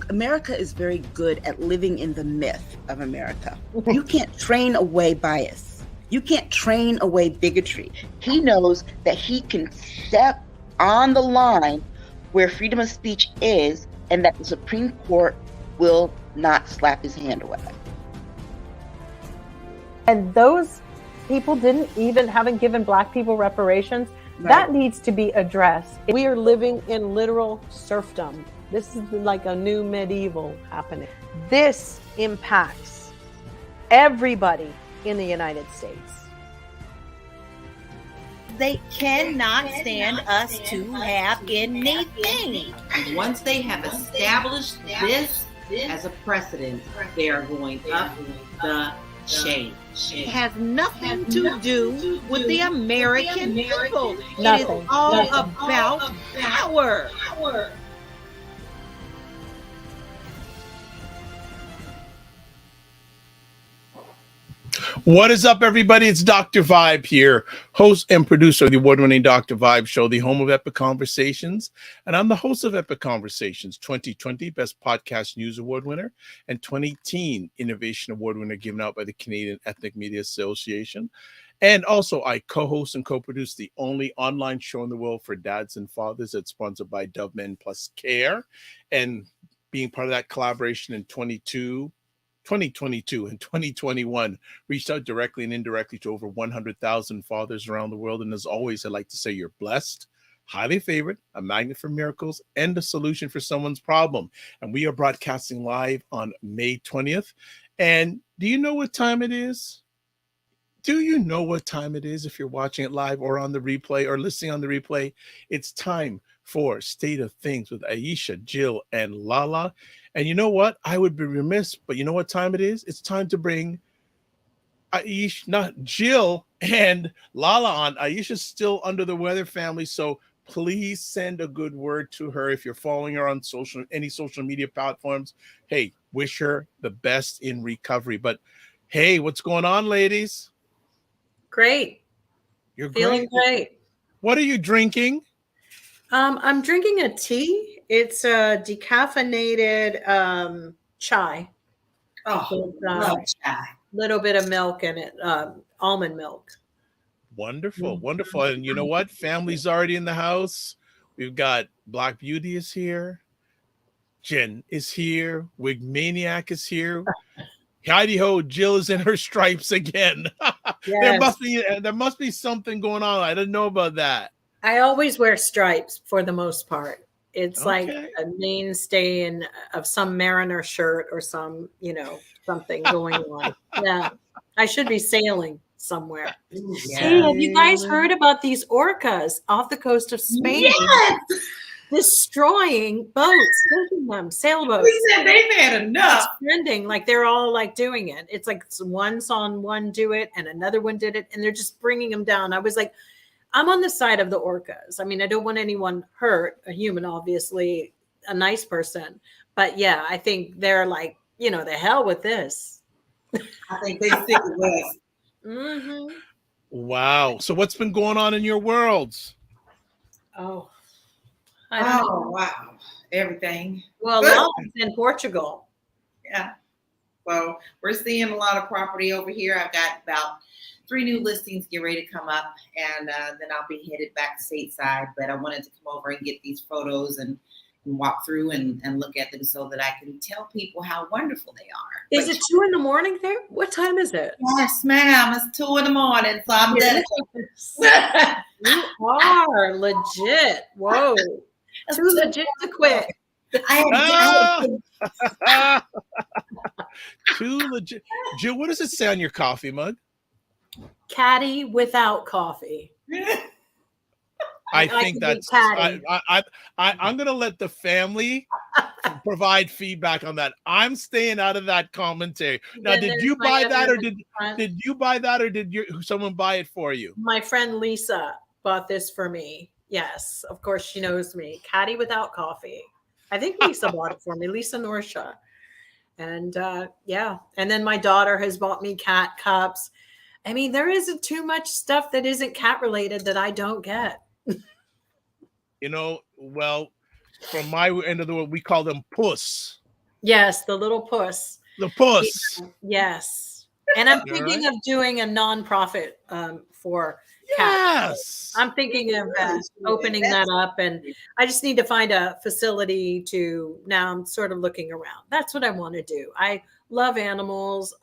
America is very good at living in the myth of America. You can't train away bias. You can't train away bigotry. He knows that he can step on the line where freedom of speech is, and that the Supreme Court will not slap his hand away. And those people haven't given Black people reparations. Right. That needs to be addressed. We are living in literal serfdom. This is like a new medieval happening. This impacts everybody in the United States. They cannot stand us to have anything. Once they have established this as a precedent, they are going up the chain. It has nothing to do with the American people. Nothing. It is all about power. What is up, everybody? It's Dr. Vibe here, host and producer of the award-winning Dr. Vibe Show, the home of Epic Conversations. And I'm the host of Epic Conversations, 2020 Best Podcast News Award winner and 2018 Innovation Award winner given out by the Canadian Ethnic Media Association. And also, I co-host and co-produce the only online show in the world for dads and fathers that's sponsored by Dove Men Plus Care. And being part of that collaboration in 2022 and 2021, reached out directly and indirectly to over 100,000 fathers around the world. And as always, I'd like to say you're blessed, highly favored, a magnet for miracles, and a solution for someone's problem. And we are broadcasting live on May 20th. And do you know what time it is? Do you know what time it is if you're watching it live or on the replay or listening on the replay? It's time for State of Things with Aisha, Jill, and LaLa. And you know what? I would be remiss, but you know what time it is? It's time to bring Aisha, not Jill and LaLa on. Aisha's still under the weather, family, so please send a good word to her if you're following her on any social media platforms. Hey, wish her the best in recovery. But hey, what's going on, ladies? Great. You're feeling great. What are you drinking? I'm drinking a tea. It's a decaffeinated chai. Oh, love chai. Little bit of milk in it, almond milk. Wonderful, wonderful. And you know what? Family's already in the house. We've got Black Beauty is here. Jen is here. Wig Maniac is here. Heidi Ho, Jill is in her stripes again. Yes. There must be something going on. I didn't know about that. I always wear stripes for the most part. It's Okay. like a mainstay of some Mariner shirt or some, something going on. Yeah. I should be sailing somewhere. Yeah. Hey, have you guys heard about these orcas off the coast of Spain? Yes! Destroying boats, taking them, sailboats. We said they've had enough. It's trending, like they're all like doing it. It's like one saw one do it and another one did it, and they're just bringing them down. I was like, I'm on the side of the orcas. I mean, I don't want anyone hurt, a human, obviously, a nice person. But yeah, I think they're like, the hell with this. I think they stick with us. Mm-hmm. Wow. So what's been going on in your worlds? Oh. I don't know. Wow. Everything. Well, LaLa's in Portugal. Yeah. Well, we're seeing a lot of property over here. I've got about 3 new listings get ready to come up, and then I'll be headed back stateside. But I wanted to come over and get these photos and walk through and look at them so that I can tell people how wonderful they are. Is it 2 a.m. there? What time is it? Yes, ma'am. It's 2 a.m, so I'm dedicated. You are legit. Whoa. Too legit to quit. Too legit. Jill, what does it say on your coffee mug? Caddy without coffee. I think that's. I'm going to let the family provide feedback on that. I'm staying out of that commentary. Now, did you buy that, or did you buy that, or did someone buy it for you? My friend Lisa bought this for me. Yes, of course she knows me. Caddy without coffee. I think Lisa bought it for me. Lisa Norsha. And yeah, and then my daughter has bought me cat cups. I mean, there isn't too much stuff that isn't cat related that I don't get. Well, from my end of the world, we call them puss. Yes, the little puss. The puss. Yes. And I'm All thinking right. of doing a nonprofit for cats. Yes. I'm thinking of opening that up, and I just need to find a facility to. Now I'm sort of looking around. That's what I want to do. I love animals,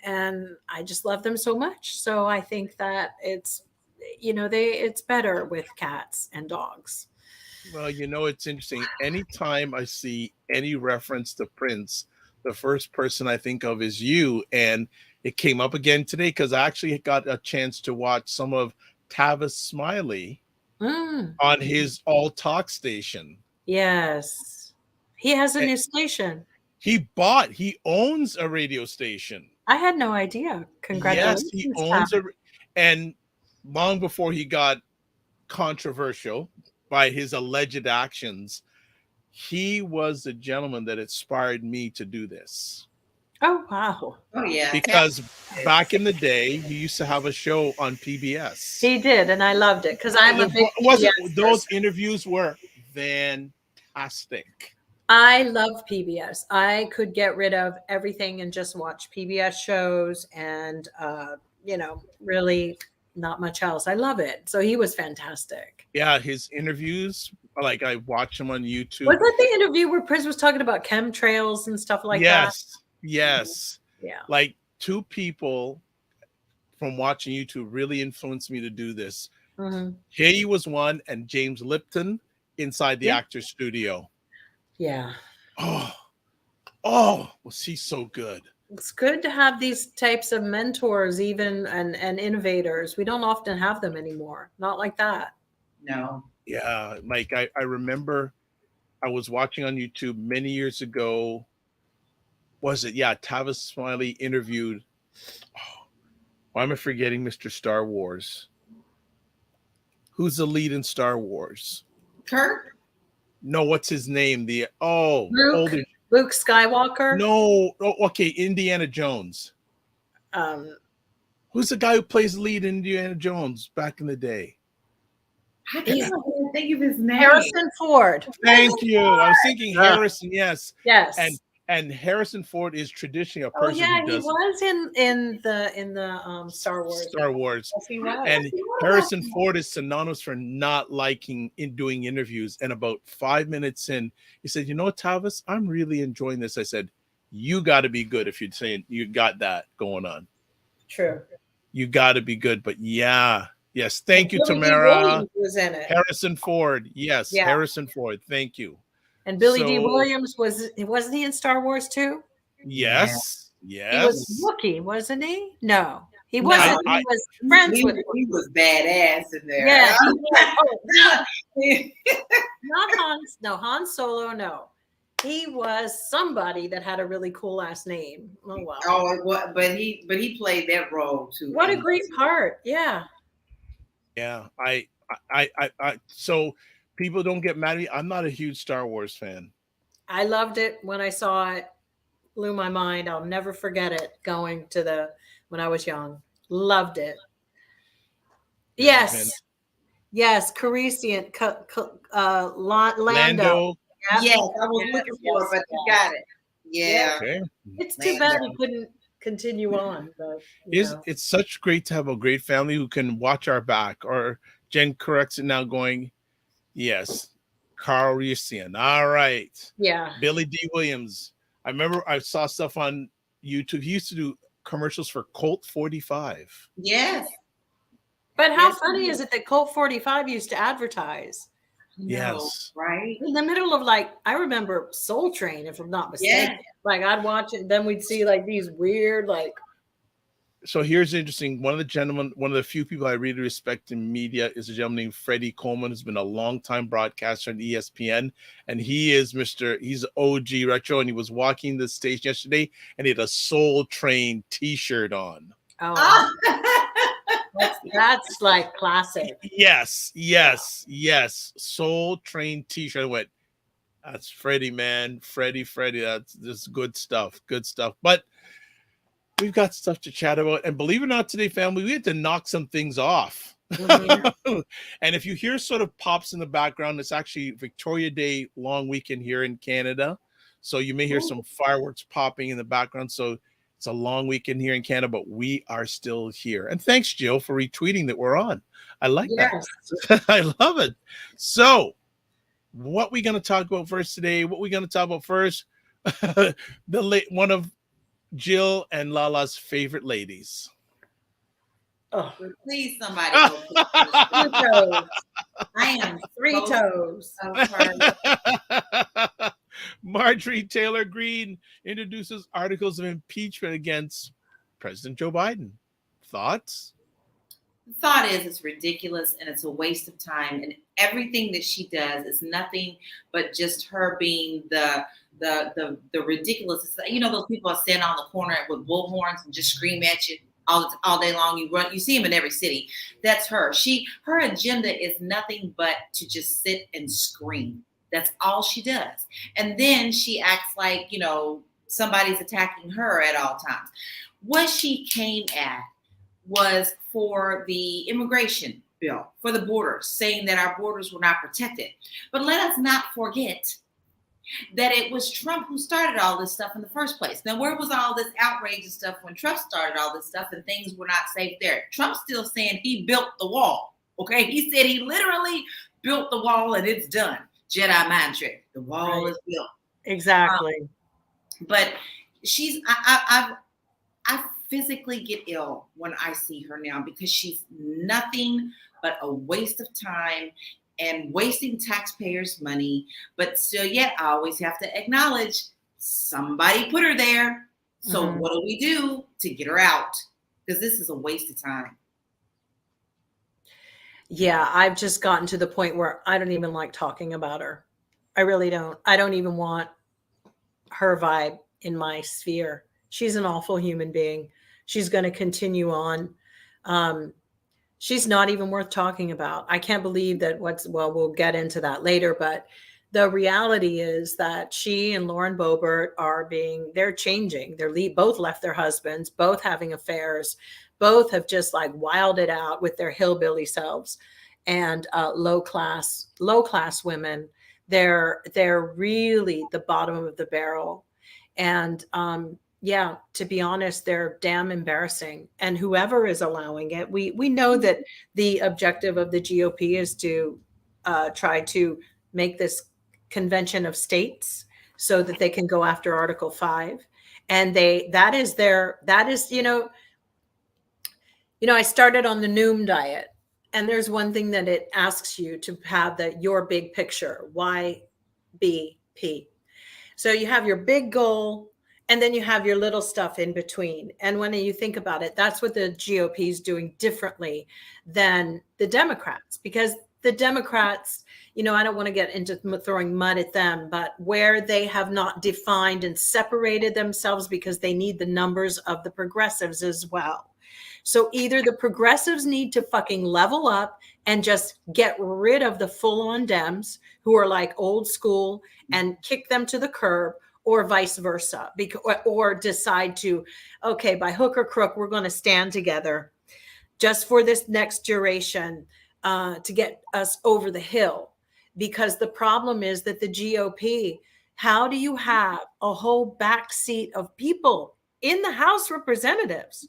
and I just love them so much. So I think that it's, it's better with cats and dogs. Well, it's interesting. Anytime I see any reference to Prince, the first person I think of is you. And it came up again today because I actually got a chance to watch some of Tavis Smiley on his All Talk station. Yes. He has a And new station. he owns a radio station. I had no idea. Congratulations. Yes, he owns and long before he got controversial by his alleged actions, he was the gentleman that inspired me to do this. Oh, wow. Oh, yeah. Because back in the day, he used to have a show on PBS. He did, and I loved it because I'm a big PBS those person. interviews were fantastic. I love PBS. I could get rid of everything and just watch PBS shows and, really not much else. I love it. So he was fantastic. Yeah, his interviews, like I watch him on YouTube. Was that the interview where Prince was talking about chemtrails and stuff like that? Yes. Yeah. Like two people from watching YouTube really influenced me to do this. Mm-hmm. He was one, and James Lipton inside the Actors Studio. Yeah. Oh, was he so good? It's good to have these types of mentors, even and innovators. We don't often have them anymore. Not like that. No. Yeah, like I remember I was watching on YouTube many years ago. Was it? Yeah, Tavis Smiley interviewed. Why am I forgetting Mr. Star Wars? Who's the lead in Star Wars? Kirk? No, what's his name? Older Luke Skywalker? No, okay, Indiana Jones. Who's the guy who plays the lead in Indiana Jones back in the day? I can't even think of his name. Harrison Ford. Thank you. I was thinking Harrison. Yes. Yes. And Harrison Ford is traditionally a person. Oh yeah, who does he was in the Star Wars. Star Wars. Yes, he was. And Harrison Ford is synonymous for not liking doing interviews. And about 5 minutes in, he said, "You know what, Tavis, I'm really enjoying this." I said, "You got to be good if you're saying you got that going on. True. You got to be good." But yes. Thank you, Billy D. Tamara. Williams was in it. Harrison Ford. Yes, Yeah. Harrison Ford. Thank you. And Billy D. Williams wasn't he in Star Wars too? Yes. He was Wookiee, wasn't he? No, he wasn't. He was friends with. He was badass in there. Yeah. Not Han Solo. No, he was somebody that had a really cool last name. Oh well. Oh, but he played that role too. What a great part! Yeah. Yeah. I so people don't get mad at me. I'm not a huge Star Wars fan. I loved it when I saw it. Blew my mind. I'll never forget it. Going to when I was young, loved it. Yes, Carisian, Lando. Yes, I was looking for it, but you got it. Yeah. Okay. It's too bad he couldn't continue on. But, it's such great to have a great family who can watch our back. Or Jen corrects it now, going, yes, Carl Reesian. All right. Yeah. Billy D. Williams. I remember I saw stuff on YouTube. He used to do commercials for Colt 45. Yes. But how funny is it that Colt 45 used to advertise? Yes. Right. In the middle of I remember Soul Train, if I'm not mistaken. Yeah. Like I'd watch it, and then we'd see these weird So here's interesting. One of the few people I really respect in media is a gentleman named Freddie Coleman, who's been a longtime broadcaster on ESPN. And he's OG retro. And he was walking the station yesterday and he had a Soul Train t-shirt on. Oh, that's like classic. Yes. Soul Train t-shirt. I went, that's Freddie, man. Freddie. That's just good stuff. But we've got stuff to chat about. And believe it or not, today, family, we had to knock some things off. Mm-hmm. And if you hear sort of pops in the background, it's actually Victoria Day long weekend here in Canada. So you may hear some fireworks popping in the background. So it's a long weekend here in Canada, but we are still here. And thanks, Jill, for retweeting that we're on. I like that. I love it. So what we going to talk about first today? What we going to talk about first? One of Jill and LaLa's favorite ladies. Oh, Please, somebody. Go 3 toes. I am 3 toes. so sorry. Marjorie Taylor Greene introduces articles of impeachment against President Joe Biden. Thoughts? The thought is it's ridiculous and it's a waste of time. And everything that she does is nothing but just her being the ridiculous. You know, those people that stand on the corner with bullhorns and just scream at you all day long. You see them in every city. That's her. Her agenda is nothing but to just sit and scream. That's all she does. And then she acts like, you know, somebody's attacking her at all times. What she came at was for the immigration bill, for the borders, saying that our borders were not protected. But let us not forget that it was Trump who started all this stuff in the first place. Now, where was all this outrageous stuff when Trump started all this stuff and things were not safe there? Trump's still saying he built the wall. Okay, he said he literally built the wall and it's done. Jedi mind trick. The wall is built. Exactly. But I physically get ill when I see her now because she's nothing but a waste of time and wasting taxpayers' money. But still yet, I always have to acknowledge somebody put her there. So what do we do to get her out? Because this is a waste of time. Yeah, I've just gotten to the point where I don't even like talking about her. I really don't. I don't even want her vibe in my sphere. She's an awful human being. She's going to continue on. She's not even worth talking about. I can't believe that we'll get into that later, but the reality is that she and Lauren Boebert they're changing. Both left their husbands, both having affairs, both have just like wilded out with their hillbilly selves and low class women. They're really the bottom of the barrel. And yeah, to be honest, they're damn embarrassing. And whoever is allowing it, we know that the objective of the GOP is to try to make this convention of states so that they can go after Article 5. And that is, I started on the Noom diet. And there's one thing that it asks you to have your big picture, YBP. So you have your big goal, and then you have your little stuff in between. And when you think about it, that's what the GOP is doing differently than the Democrats, because the Democrats, I don't want to get into throwing mud at them, but where they have not defined and separated themselves because they need the numbers of the progressives as well. So either the progressives need to fucking level up and just get rid of the full-on Dems who are like old school and kick them to the curb, or vice versa, or decide to, okay, by hook or crook, we're going to stand together just for this next duration to get us over the hill. Because the problem is that the GOP, how do you have a whole backseat of people in the House Representatives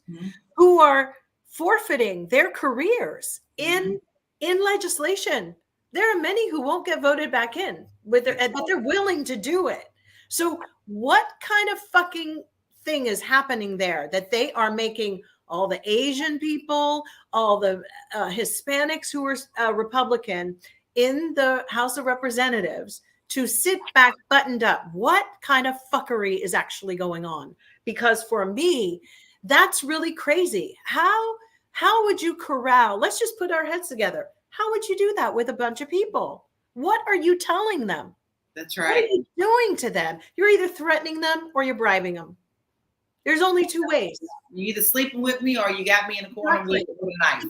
who are forfeiting their careers in legislation? There are many who won't get voted back in, but they're willing to do it. So what kind of fucking thing is happening there that they are making all the Asian people, all the Hispanics who are Republican in the House of Representatives to sit back buttoned up? What kind of fuckery is actually going on? Because for me, that's really crazy. How would you corral? Let's just put our heads together. How would you do that with a bunch of people? What are you telling them? That's right. What are you doing to them? You're either threatening them or you're bribing them. There's only two ways. You either sleeping with me or you got me in the corner with a knife.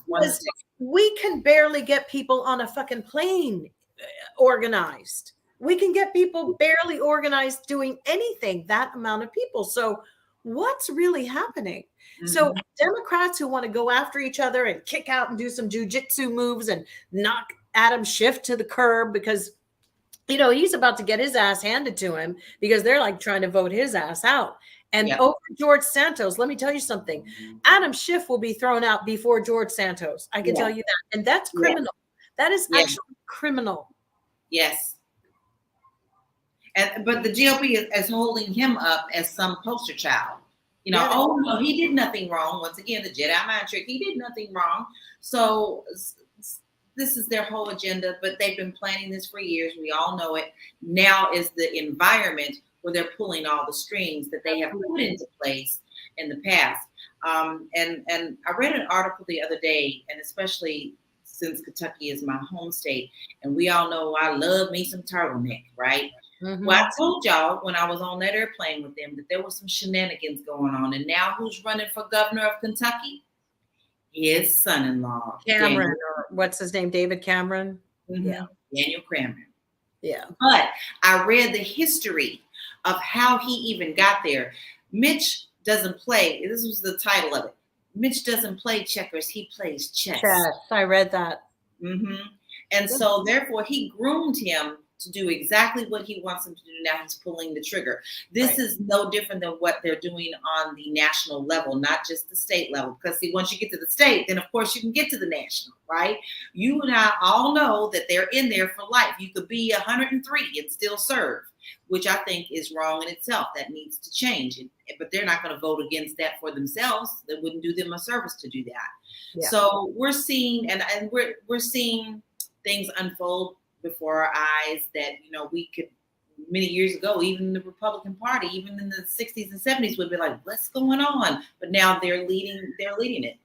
We can barely get people on a fucking plane organized. We can get people barely organized doing anything, that amount of people. So what's really happening? So Democrats who want to go after each other and kick out and do some jujitsu moves and knock Adam Schiff to the curb because he's about to get his ass handed to him because they're like trying to vote his ass out. And Yeah. over George Santos, let me tell you something. Adam Schiff will be thrown out before George Santos. I can Yeah. tell you that. And that's criminal. That is Yeah. actually criminal. Yes. But the GOP is holding him up as some poster child. Yeah. Oh, no, he did nothing wrong. Once again, the Jedi mind trick, he did nothing wrong. So this is their whole agenda, but they've been planning this for years. We all know it. Now is the environment where they're pulling all the strings that they have put into place in the past. And I read an article the other day, and especially since Kentucky is my home state, and we all know I love me some turtleneck, right? Mhm. Well, I told y'all when I was on that airplane with them that there was some shenanigans going on. And now who's running for governor of Kentucky? His son-in-law. Cameron, or what's his name? David Cameron? Yeah. Daniel Cameron. Yeah. But I read the history of how he even got there. Mitch doesn't play. This was the title of it. Mitch doesn't play checkers. He plays chess. I read that. And so therefore he groomed him to do exactly what he wants him to do. Now he's pulling the trigger. This is no different than what they're doing on the national level, not just the state level. Because see, once you get to the state, then of course you can get to the national, right? You and I all know that they're in there for life. You could be 103 and still serve, which I think is wrong in itself. That needs to change. But they're not going to vote against that for themselves. That wouldn't do them a service to do that. Yeah. So we're seeing, and we're seeing things unfold before our eyes that, we could many years ago, even the Republican Party, even in the 60s and 70s would be like, what's going on? But now they're leading it.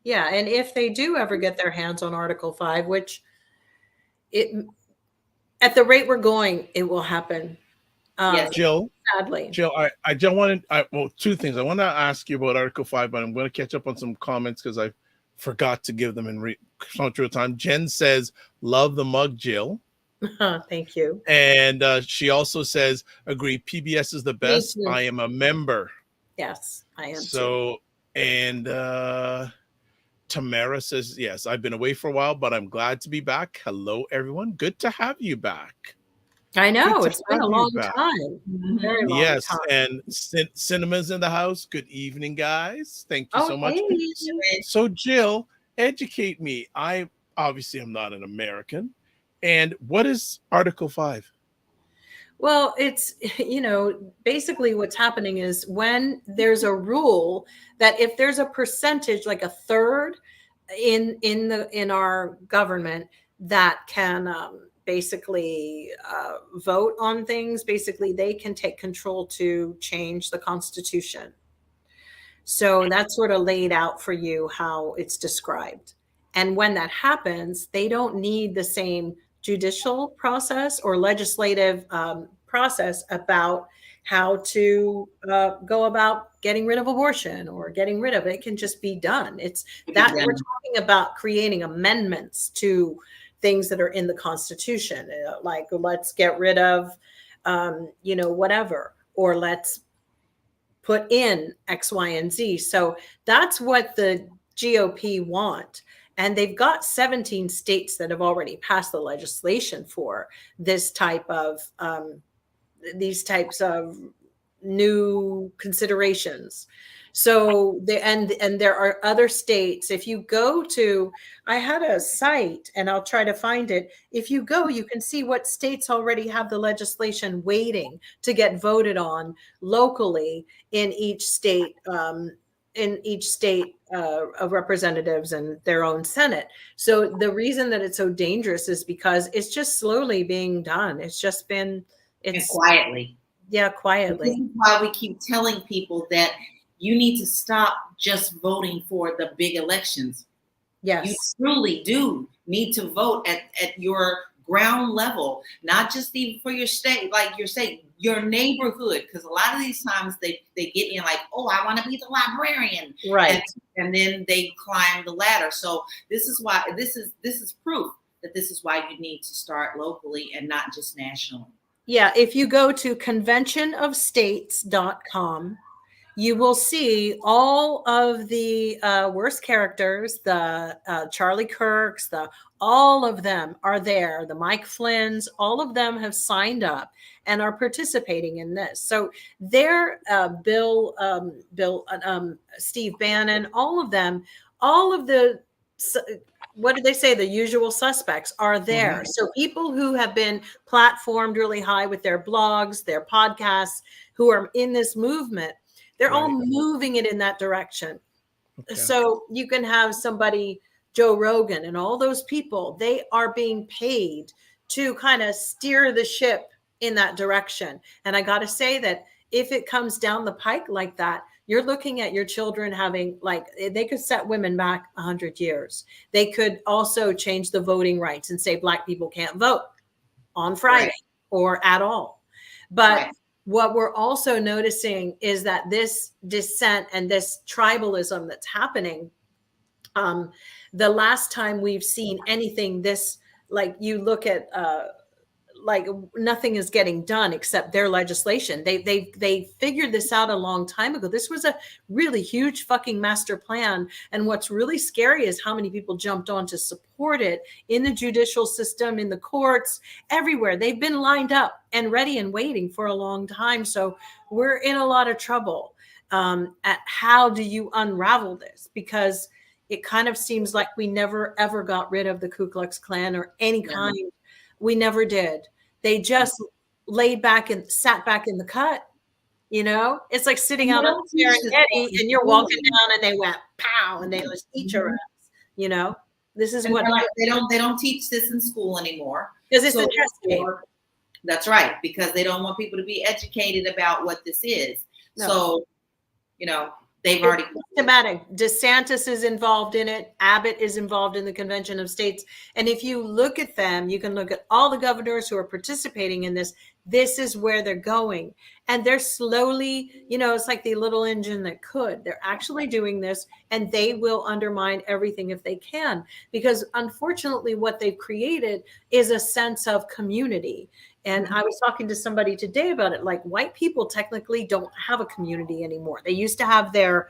Yeah. And if they do ever get their hands on Article 5, which at the rate we're going, it will happen. Yes. Jill, sadly. Jill, I don't want to, well, two things. I want to ask you about Article 5, but I'm going to catch up on some comments because I forgot to give them in real time. Jen says, love the mug, Jill. Thank you. And she also says, agree, PBS is the best. I am a member. Yes, I am. So, too. And Tamara says, yes, I've been away for a while, but I'm glad to be back. Hello, everyone. Good to have you back. I know. It's been a long time. Very long yes, time. And Cinema's in the house. Good evening, guys. Thank you so much. Hey. So, Jill, educate me. I obviously am not an American. And what is Article 5? Well, it's, basically what's happening is when there's a rule that if there's a percentage, like a third in our government that can basically vote on things, basically they can take control to change the Constitution. So that's sort of laid out for you how it's described. And when that happens, they don't need the same judicial process or legislative process about how to go about getting rid of abortion or getting rid of it. It can just be done. It's that we're talking about creating amendments to things that are in the Constitution, like let's get rid of, whatever, or let's put in X, Y, and Z. So that's what the GOP want. And they've got 17 states that have already passed the legislation for this type of these types of new considerations. So and there are other states. If you go to, I had a site and I'll try to find it. If you go, you can see what states already have the legislation waiting to get voted on locally in each state. Of representatives and their own Senate. So the reason that it's so dangerous is because it's just slowly being done. It's quietly. Yeah, quietly. This is why we keep telling people that you need to stop just voting for the big elections. Yes. You truly do need to vote at your ground level, not just even for your state, like you're saying, your neighborhood, because a lot of these times they get in like, oh, I want to be the librarian, right? And then they climb the ladder. So this is why this is proof that this is why you need to start locally and not just nationally. Yeah, if you go to conventionofstates.com, you will see all of the worst characters, the Charlie Kirks, all of them are there. The Mike Flynns, all of them have signed up and are participating in this. So they're Steve Bannon, all of them, all of the, what did they say? The usual suspects are there. Mm-hmm. So people who have been platformed really high with their blogs, their podcasts, who are in this movement, they're all moving it in that direction. Okay. So you can have somebody, Joe Rogan and all those people, they are being paid to kind of steer the ship in that direction. And I got to say that if it comes down the pike like that, you're looking at your children having, like, they could set women back 100 years. They could also change the voting rights and say Black people can't vote on Friday or at all. But what we're also noticing is that this dissent and this tribalism that's happening, the last time we've seen anything this, like, you look at like nothing is getting done except their legislation. They figured this out a long time ago. This was a really huge fucking master plan. And what's really scary is how many people jumped on to support it in the judicial system, in the courts, everywhere. They've been lined up and ready and waiting for a long time. So we're in a lot of trouble at how do you unravel this? Because it kind of seems like we never, ever got rid of the Ku Klux Klan or any kind. We never did. They just laid back and sat back in the cut. You know, it's like sitting out on the chair and you're walking down and they went pow and they just eat your ass. You know, this is what they don't teach this in school anymore because it's a test game. That's right, because they don't want people to be educated about what this is. No. So, you know, they've already systematic. DeSantis is involved in it. Abbott is involved in the Convention of States. And if you look at them, you can look at all the governors who are participating in this. This is where they're going. And they're slowly, you know, it's like the little engine that could. They're actually doing this, and they will undermine everything if they can. Because unfortunately, what they've created is a sense of community. And I was talking to somebody today about it. Like, white people technically don't have a community anymore. They used to have their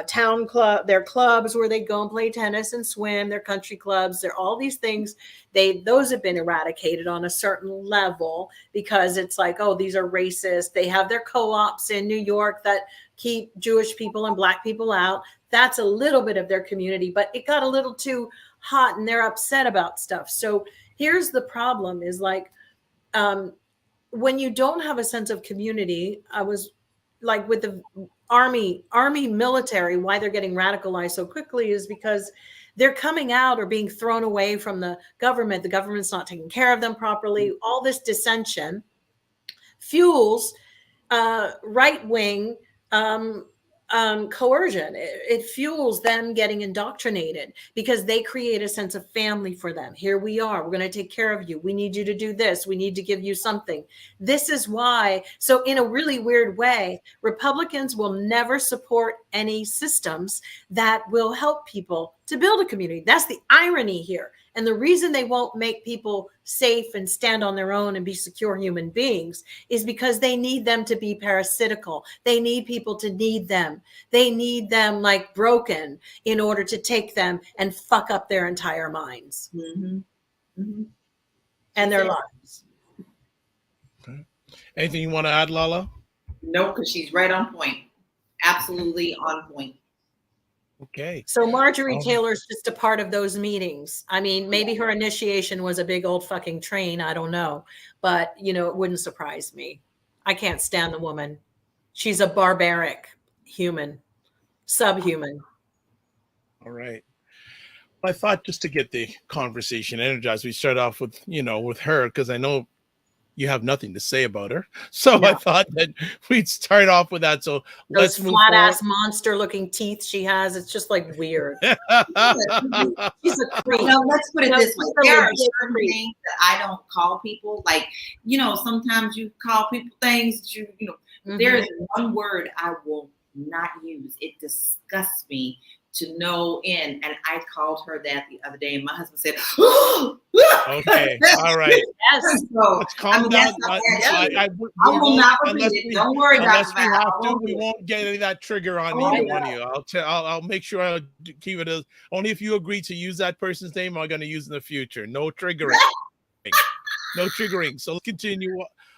town club, their clubs where they go and play tennis and swim, their country clubs, they're all these things. Those have been eradicated on a certain level because it's like, oh, these are racist. They have their co-ops in New York that keep Jewish people and Black people out. That's a little bit of their community, but it got a little too hot and they're upset about stuff. So here's the problem is like, when you don't have a sense of community, I was like with the army military, why they're getting radicalized so quickly is because they're coming out or being thrown away from the government. The government's not taking care of them properly. All this dissension fuels right-wing coercion. It fuels them getting indoctrinated because they create a sense of family for them. Here we are. We're going to take care of you. We need you to do this. We need to give you something. This is why. So in a really weird way, Republicans will never support any systems that will help people to build a community. That's the irony here. And the reason they won't make people safe and stand on their own and be secure human beings is because they need them to be parasitical. They need people to need them. They need them like broken in order to take them and fuck up their entire minds and their lives. Okay. Anything you want to add, LaLa? No, because she's right on point. Absolutely on point. Okay. So Marjorie Taylor's just a part of those meetings. I mean, maybe her initiation was a big old fucking train. I don't know. But, you know, it wouldn't surprise me. I can't stand the woman. She's a barbaric human, subhuman. All right. Well, I thought just to get the conversation energized, we start off with, you know, with her, because I know you have nothing to say about her. So I thought that we'd start off with that. So those flat ass monster looking teeth she has, it's just like weird. She's a creep. Well, let's put it this way. There are certain things that I don't call people. Like, you know, sometimes you call people things that you know, there is one word I will not use. It disgusts me to no end. And I called her that the other day, and my husband said, "Oh, okay, all right. Yes. So, Let's calm down. I will not repeat it. Don't worry, unless Dr. we Val. have to, we won't get any of that trigger on either one of you. I'll make sure I'll keep it as only if you agree to use that person's name. I'm going to use in the future. No triggering. No triggering. So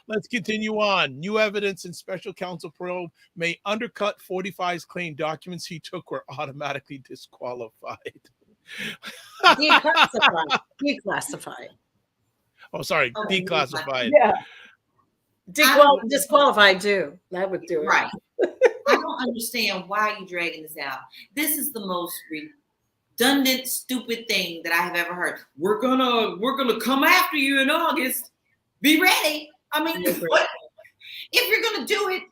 let's continue on. New evidence in special counsel probe may undercut 45's claim documents he took were automatically disqualified. Declassified. Declassified. Oh, sorry, declassified. Yeah. Disqualified too. That would do it. Right. I don't understand why you're dragging this out. This is the most redundant, stupid thing that I have ever heard. We're gonna come after you in August. Be ready. I mean, what? If you're gonna do it,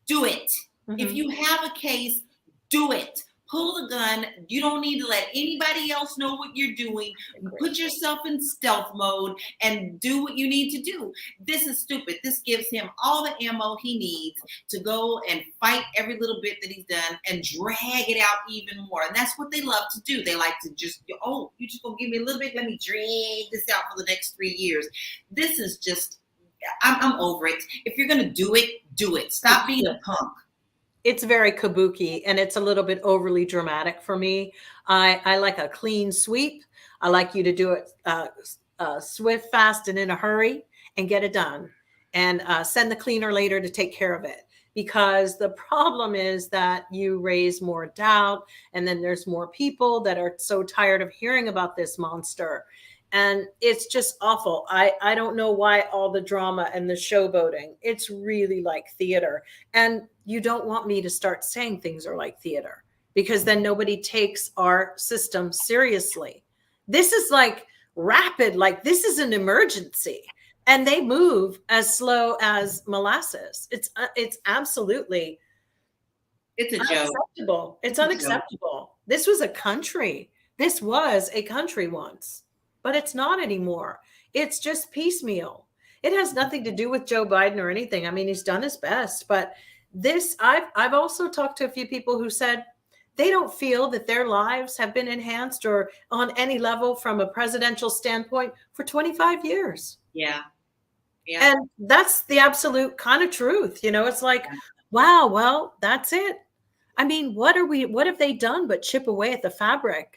do it. Mm-hmm. If you have a case, do it. Pull the gun. You don't need to let anybody else know what you're doing. Put yourself in stealth mode and do what you need to do. This is stupid. This gives him all the ammo he needs to go and fight every little bit that he's done and drag it out even more. And that's what they love to do. They like to just, oh, you just gonna give me a little bit? Let me drag this out for the next 3 years. This is just, I'm over it. If you're gonna do it, do it. Stop being a punk. It's very kabuki, and it's a little bit overly dramatic for me. I like a clean sweep. I like you to do it swift, fast, and in a hurry and get it done. And send the cleaner later to take care of it. Because the problem is that you raise more doubt, and then there's more people that are so tired of hearing about this monster. And it's just awful. I don't know why all the drama and the showboating. It's really like theater. And you don't want me to start saying things are like theater, because then nobody takes our system seriously. This is like rapid, like this is an emergency. And they move as slow as molasses. It's absolutely, it's a unacceptable. It's unacceptable. This was a country. This was a country once. But it's not anymore. It's just piecemeal. It has nothing to do with Joe Biden or anything. I mean, he's done his best. But this, I've also talked to a few people who said they don't feel that their lives have been enhanced or on any level from a presidential standpoint for 25 years. Yeah. Yeah. And that's the absolute kind of truth. You know, it's like, wow, well, that's it. I mean, what have they done but chip away at the fabric?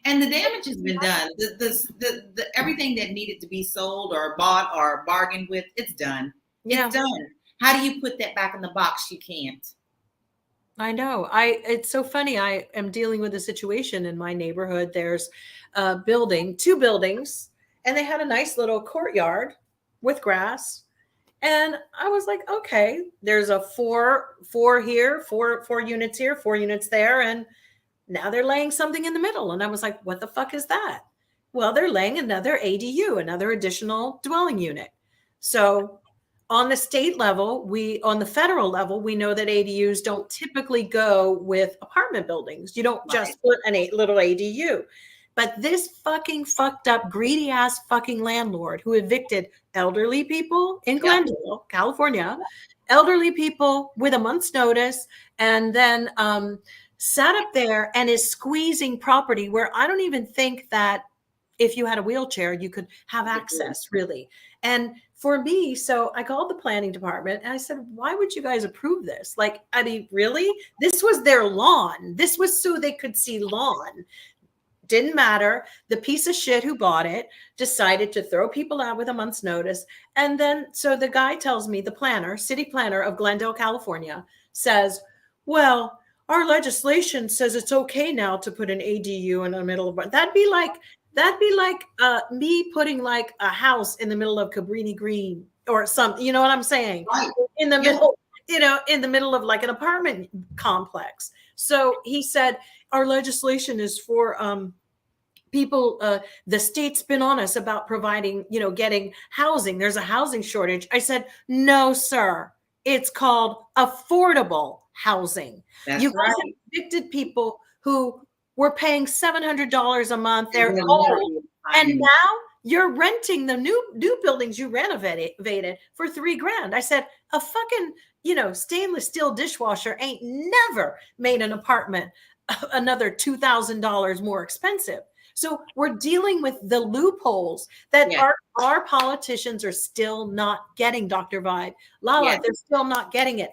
And the damage has been done. The everything that needed to be sold or bought or bargained with, it's done. Yeah. It's done. How do you put that back in the box? You can't. I know. It's so funny. I am dealing with a situation in my neighborhood. There's a building, 2 buildings, and they had a nice little courtyard with grass. And I was like, okay, there's a four here, four units here, 4 units there, and now they're laying something in the middle. And I was like, what the fuck is that? Well, they're laying another ADU, another additional dwelling unit. So on the state level, on the federal level, we know that ADUs don't typically go with apartment buildings. You don't just put a little ADU. But this fucking fucked up, greedy ass fucking landlord who evicted elderly people in Glendale, California, elderly people with a month's notice, and then sat up there and is squeezing property where I don't even think that if you had a wheelchair, you could have access, really. And for me, so I called the planning department and I said, why would you guys approve this? Like, I mean, really? This was their lawn. This was so they could see lawn. Didn't matter. The piece of shit who bought it decided to throw people out with a month's notice. And then, so the guy tells me, the planner, city planner of Glendale, California, says, well, our legislation says it's okay now to put an ADU in the middle of that'd be like me putting like a house in the middle of Cabrini Green or something. You know what I'm saying? Right. In the middle, in the middle of like an apartment complex. So he said our legislation is for people. The state's been on us about providing, getting housing. There's a housing shortage. I said, no, sir. It's called affordable housing. That's you guys have evicted people who were paying $700 a month. They're old, and now you're renting the new buildings you renovated for $3,000. I said, a fucking stainless steel dishwasher ain't never made an apartment another $2,000 more expensive. So we're dealing with the loopholes that our politicians are still not getting, Dr. Vibe. LaLa, they're still not getting it.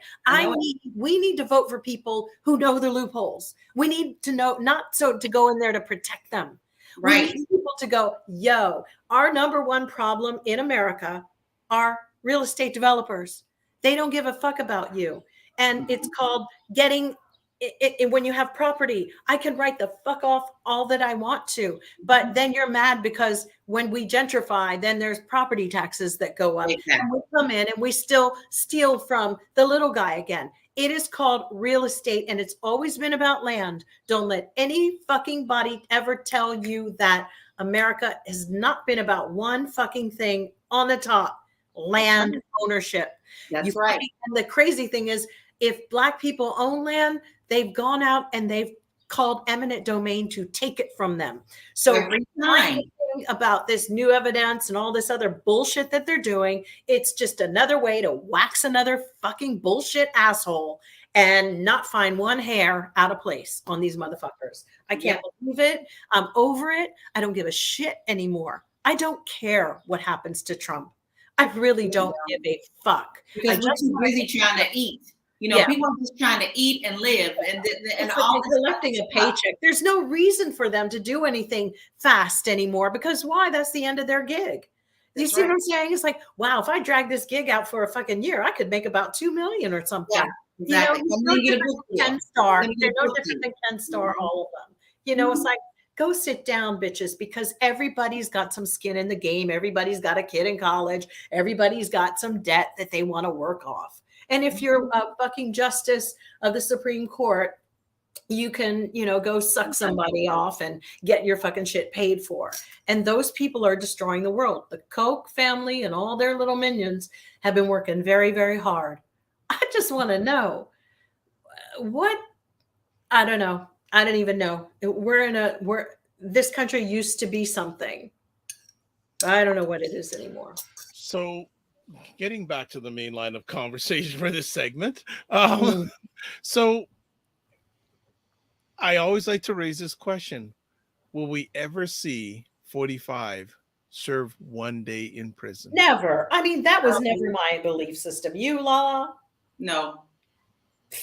We need to vote for people who know the loopholes. We need to know, not so to go in there to protect them. Right. We need people to go, yo, our number one problem in America are real estate developers. They don't give a fuck about you. And it's called getting when you have property, I can write the fuck off all that I want to, but then you're mad because when we gentrify, then there's property taxes that go up. Exactly. And we come in and we still steal from the little guy again. It is called real estate, and it's always been about land. Don't let any fucking body ever tell you that America has not been about one fucking thing on the top: land ownership. That's right. And the crazy thing is, if Black people own land, they've gone out and they've called eminent domain to take it from them. So about this new evidence and all this other bullshit that they're doing, it's just another way to wax another fucking bullshit asshole and not find one hair out of place on these motherfuckers. I can't believe it. I'm over it. I don't give a shit anymore. I don't care what happens to Trump. I really don't give a fuck. Because we're too busy trying to eat. You know, people are just trying to eat and live, and all collecting a paycheck. There's no reason for them to do anything fast anymore, because why? That's the end of their gig. You see what I'm saying? It's like, wow, if I drag this gig out for a fucking year, I could make about $2 million or something. Yeah, exactly. You know, Ken Star. They're no different than Ken Star, all of them. You know, it's like, go sit down, bitches, because everybody's got some skin in the game. Everybody's got a kid in college. Everybody's got some debt that they want to work off. And if you're a fucking justice of the Supreme Court, you can, you know, go suck somebody off and get your fucking shit paid for. And those people are destroying the world. The Koch family and all their little minions have been working very, very hard. I just want to know what, I don't know. I don't even know. This country used to be something. I don't know what it is anymore. So, getting back to the main line of conversation for this segment. So I always like to raise this question. Will we ever see 45 serve one day in prison? Never. I mean, that was never my belief system. You, LaLa? No.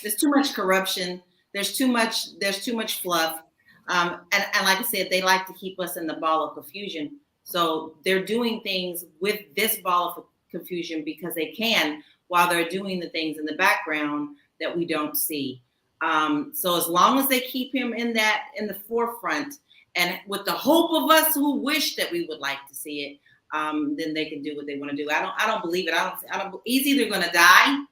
There's too much corruption. There's too much fluff. And like I said, they like to keep us in the ball of confusion. So they're doing things with this ball of confusion because they can, while they're doing the things in the background that we don't see. So as long as they keep him in the forefront, and with the hope of us who wish that we would like to see it, then they can do what they want to do. I don't believe it. He's either going to die,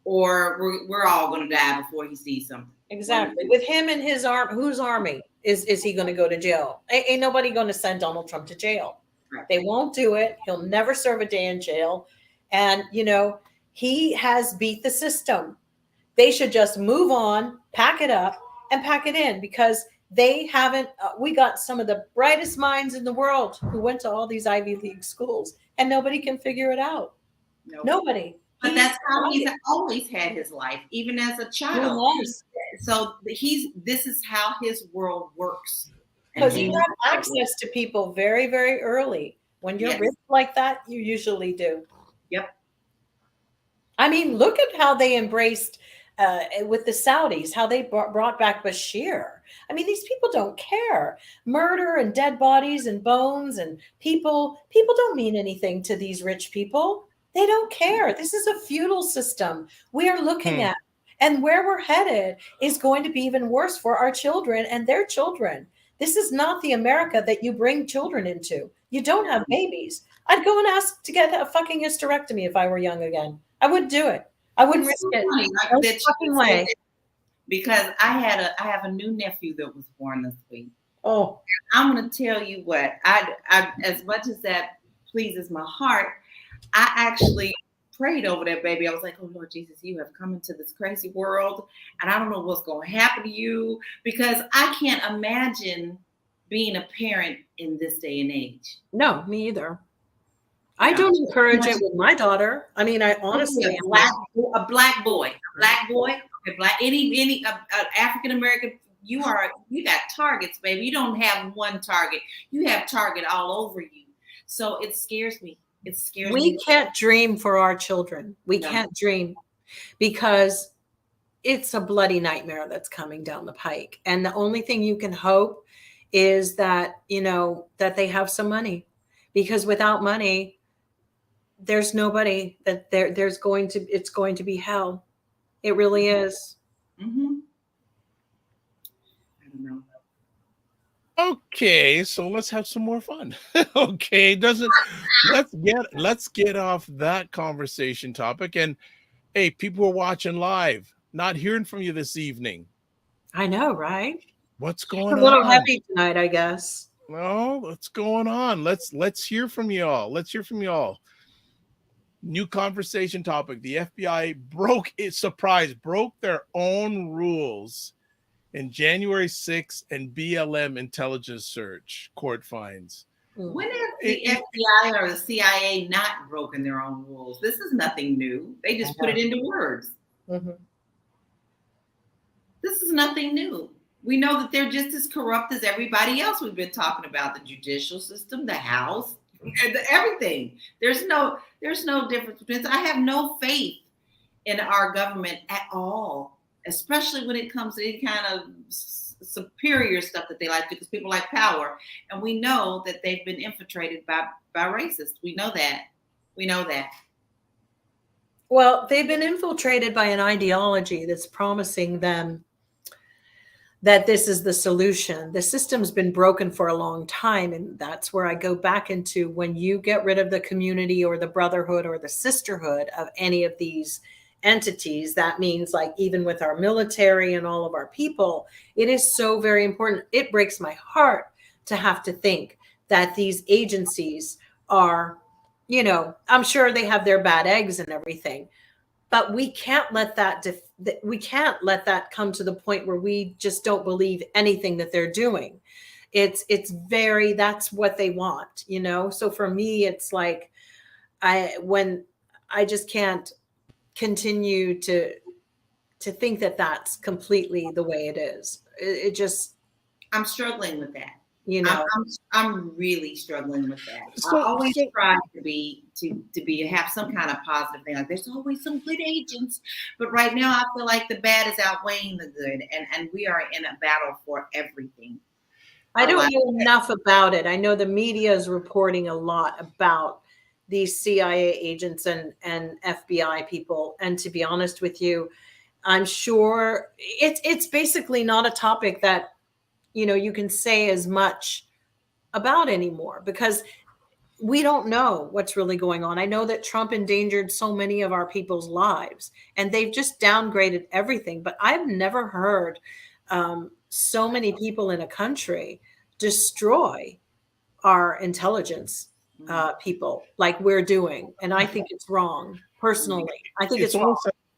or we're all going to die before he sees something. Exactly. With him and his whose army is he going to go to jail? Ain't nobody going to send Donald Trump to jail. Right. They won't do it. He'll never serve a day in jail. And, you know, he has beat the system. They should just move on, pack it up, and pack it in, because they haven't. We got some of the brightest minds in the world who went to all these Ivy League schools, and nobody can figure it out. Nobody. But that's how he's always had his life, even as a child. So this is how his world works. Because you have access to people very, very early. When you're rich like that, you usually do. Yep. I mean, look at how they embraced with the Saudis, how they brought back Bashir. I mean, these people don't care. Murder and dead bodies and bones and people don't mean anything to these rich people. They don't care. This is a feudal system we are looking at. And where we're headed is going to be even worse for our children and their children. This is not the America that you bring children into. You don't have babies. I'd go and ask to get a fucking hysterectomy if I were young again. I wouldn't do it. I wouldn't risk it. No fucking way. Because I have a new nephew that was born this week. Oh, I'm going to tell you what. I as much as that pleases my heart, I actually prayed over that baby. I was like, oh, Lord Jesus, you have come into this crazy world, and I don't know what's going to happen to you, because I can't imagine being a parent in this day and age. No, me either. I don't encourage it with my daughter. I mean, I honestly, a black boy. Black, any African American, you got targets, baby. You don't have one target. You have target all over you. So it scares me. It scares me. We can't dream for our children. We No. can't dream because it's a bloody nightmare that's coming down the pike. And the only thing you can hope is that, that they have some money, because without money, there's nobody that it's going to be hell. It really is. Mm-hmm. I don't know. Okay, so let's have some more fun. Okay, let's get off that conversation topic. And hey, people are watching live, not hearing from you this evening. I know, right? What's going on? A little heavy tonight, I guess. No, what's going on? Let's hear from y'all. Let's hear from y'all. New conversation topic. The FBI broke their own rules in January 6th and BLM intelligence search court finds. When has the FBI or the CIA not broken their own rules? This is nothing new. They just put it into words. Mm-hmm. This is nothing new. We know that they're just as corrupt as everybody else we've been talking about, the judicial system, the House, and everything. There's no difference between. I have no faith in our government at all, especially when it comes to any kind of superior stuff that they like to do, because people like power. And we know that they've been infiltrated by racists. We know that. Well, they've been infiltrated by an ideology that's promising them that this is the solution. The system's been broken for a long time. And that's where I go back into, when you get rid of the community or the brotherhood or the sisterhood of any of these entities, that means, like, even with our military and all of our people, it is so very important. It breaks my heart to have to think that these agencies are, I'm sure they have their bad eggs and everything, but we can't let that come to the point where we just don't believe anything that they're doing. That's what they want, So for me, it's like, I just can't continue to think that that's completely the way it is. It just, I'm struggling with that. I'm really struggling with that. So, I always try to have some kind of positive thing. Like, there's always some good agents, but right now I feel like the bad is outweighing the good, and we are in a battle for everything. I don't know enough about it. I know the media is reporting a lot about these CIA agents and FBI people, and to be honest with you, I'm sure it's basically not a topic that you can say as much about anymore, because we don't know what's really going on. I know that Trump endangered so many of our people's lives, and they've just downgraded everything. But I've never heard so many people in a country destroy our intelligence people like we're doing. And I think it's wrong. Personally, I think it's wrong.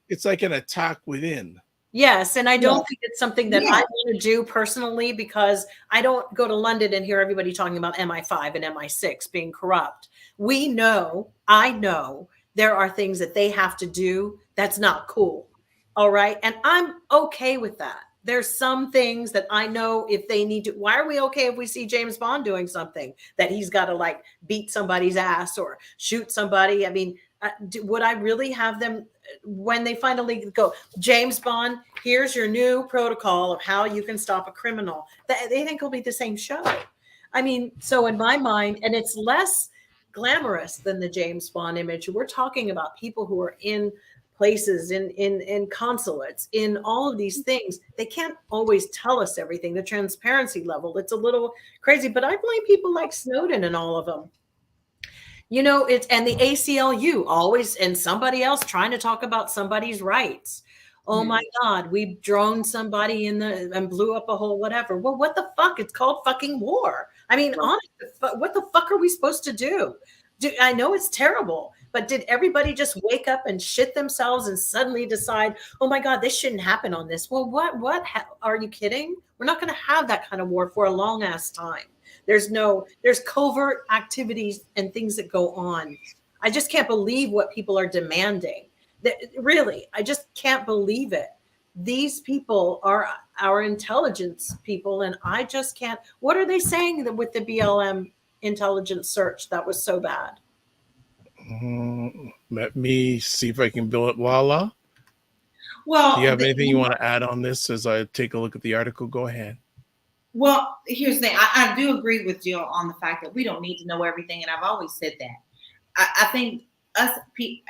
It's like an attack within. Yes, and I don't think it's something that I want to do personally, because I don't go to London and hear everybody talking about MI5 and MI6 being corrupt. I know there are things that they have to do that's not cool. All right. And I'm okay with that. There's some things that I know if they need to. Why are we okay if we see James Bond doing something that he's got to, like, beat somebody's ass or shoot somebody? I mean, would I really have them, when they finally go, James Bond, here's your new protocol of how you can stop a criminal? They think it'll be the same show. I mean, so in my mind, and it's less glamorous than the James Bond image. We're talking about people who are in places, in consulates, in all of these things. They can't always tell us everything. The transparency level, it's a little crazy, but I blame people like Snowden and all of them. It's, and the ACLU always, and somebody else trying to talk about somebody's rights. Oh my God, we droned somebody and blew up a whole whatever. Well, what the fuck? It's called fucking war. I mean, honestly, what the fuck are we supposed to do? I know it's terrible, but did everybody just wake up and shit themselves and suddenly decide, oh my God, this shouldn't happen on this? Well, what are you kidding? We're not going to have that kind of war for a long ass time. There's covert activities and things that go on. I just can't believe what people are demanding. Really, I just can't believe it. these people are our intelligence people, and I just can't. What are they saying that with the BLM intelligence search that was so bad? Let me see if I can build it. LaLa, Well, do you have anything you want to add on this as I take a look at the article? Go ahead. Well, here's the thing. I do agree with Jill on the fact that we don't need to know everything, and I've always said that. I think us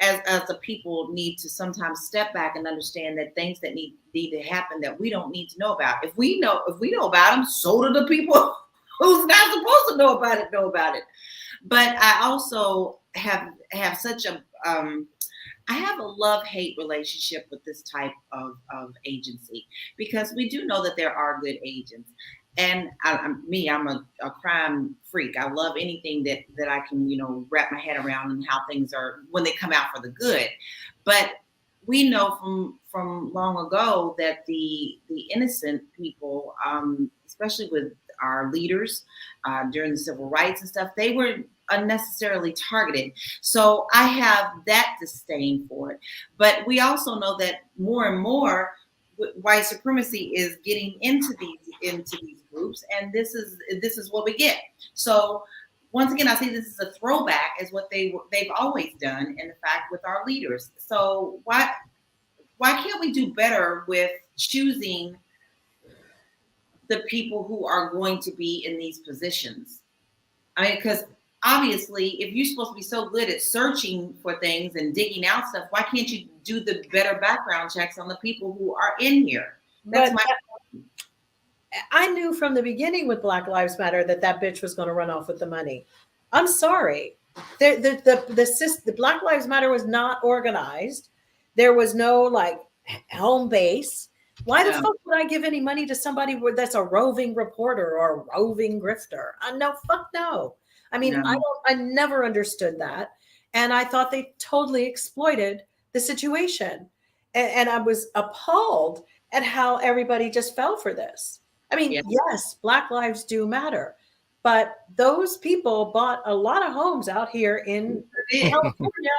as a people need to sometimes step back and understand that things that need to happen that we don't need to know about. If we know about them, so do the people who's not supposed to know about it. But I also have such a I have a love-hate relationship with this type of agency, because we do know that there are good agents. And I'm a crime freak. I love anything that I can, wrap my head around, and how things are when they come out for the good. But we know from long ago that the innocent people, especially with our leaders during the civil rights and stuff, they were unnecessarily targeted. So I have that disdain for it. But we also know that more and more white supremacy is getting into these groups, and this is what we get. So once again, I say this is a throwback as what they've always done, in fact, with our leaders. So why can't we do better with choosing the people who are going to be in these positions? I mean, because obviously, if you're supposed to be so good at searching for things and digging out stuff, why can't you do the better background checks on the people who are in here? I knew from the beginning with Black Lives Matter that bitch was going to run off with the money. I'm sorry. The Black Lives Matter was not organized. There was no home base. Why the fuck would I give any money to somebody that's a roving reporter or a roving grifter? No, fuck no. I mean, no. I never understood that. And I thought they totally exploited the situation. And I was appalled at how everybody just fell for this. I mean, yes, Black lives do matter, but those people bought a lot of homes out here in California.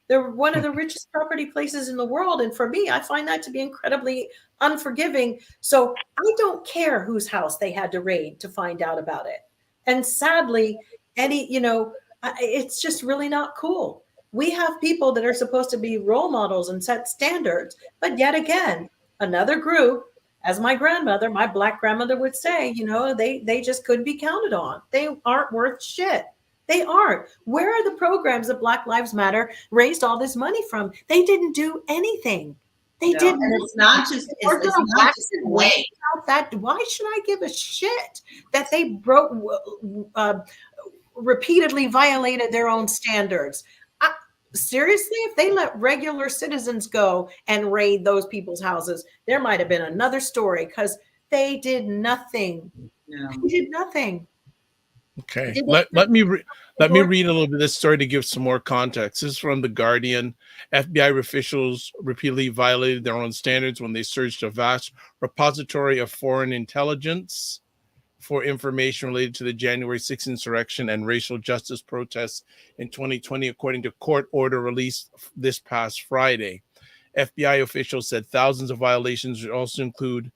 They're one of the richest property places in the world. And for me, I find that to be incredibly unforgiving. So I don't care whose house they had to raid to find out about it. And sadly, it's just really not cool. We have people that are supposed to be role models and set standards, but yet again, another group, as my Black grandmother would say, they just couldn't be counted on. They aren't worth shit. They aren't. Where are the programs that Black Lives Matter raised all this money from? They didn't do anything. They didn't. And it's not just way. That. Why should I give a shit that they repeatedly violated their own standards? Seriously, if they let regular citizens go and raid those people's houses, there might have been another story, because they did nothing. No. They did nothing. Okay, let me read a little bit of this story to give some more context. This is from The Guardian. FBI officials repeatedly violated their own standards when they searched a vast repository of foreign intelligence for information related to the January 6th insurrection and racial justice protests in 2020, according to court order released this past Friday. FBI officials said thousands of violations would also include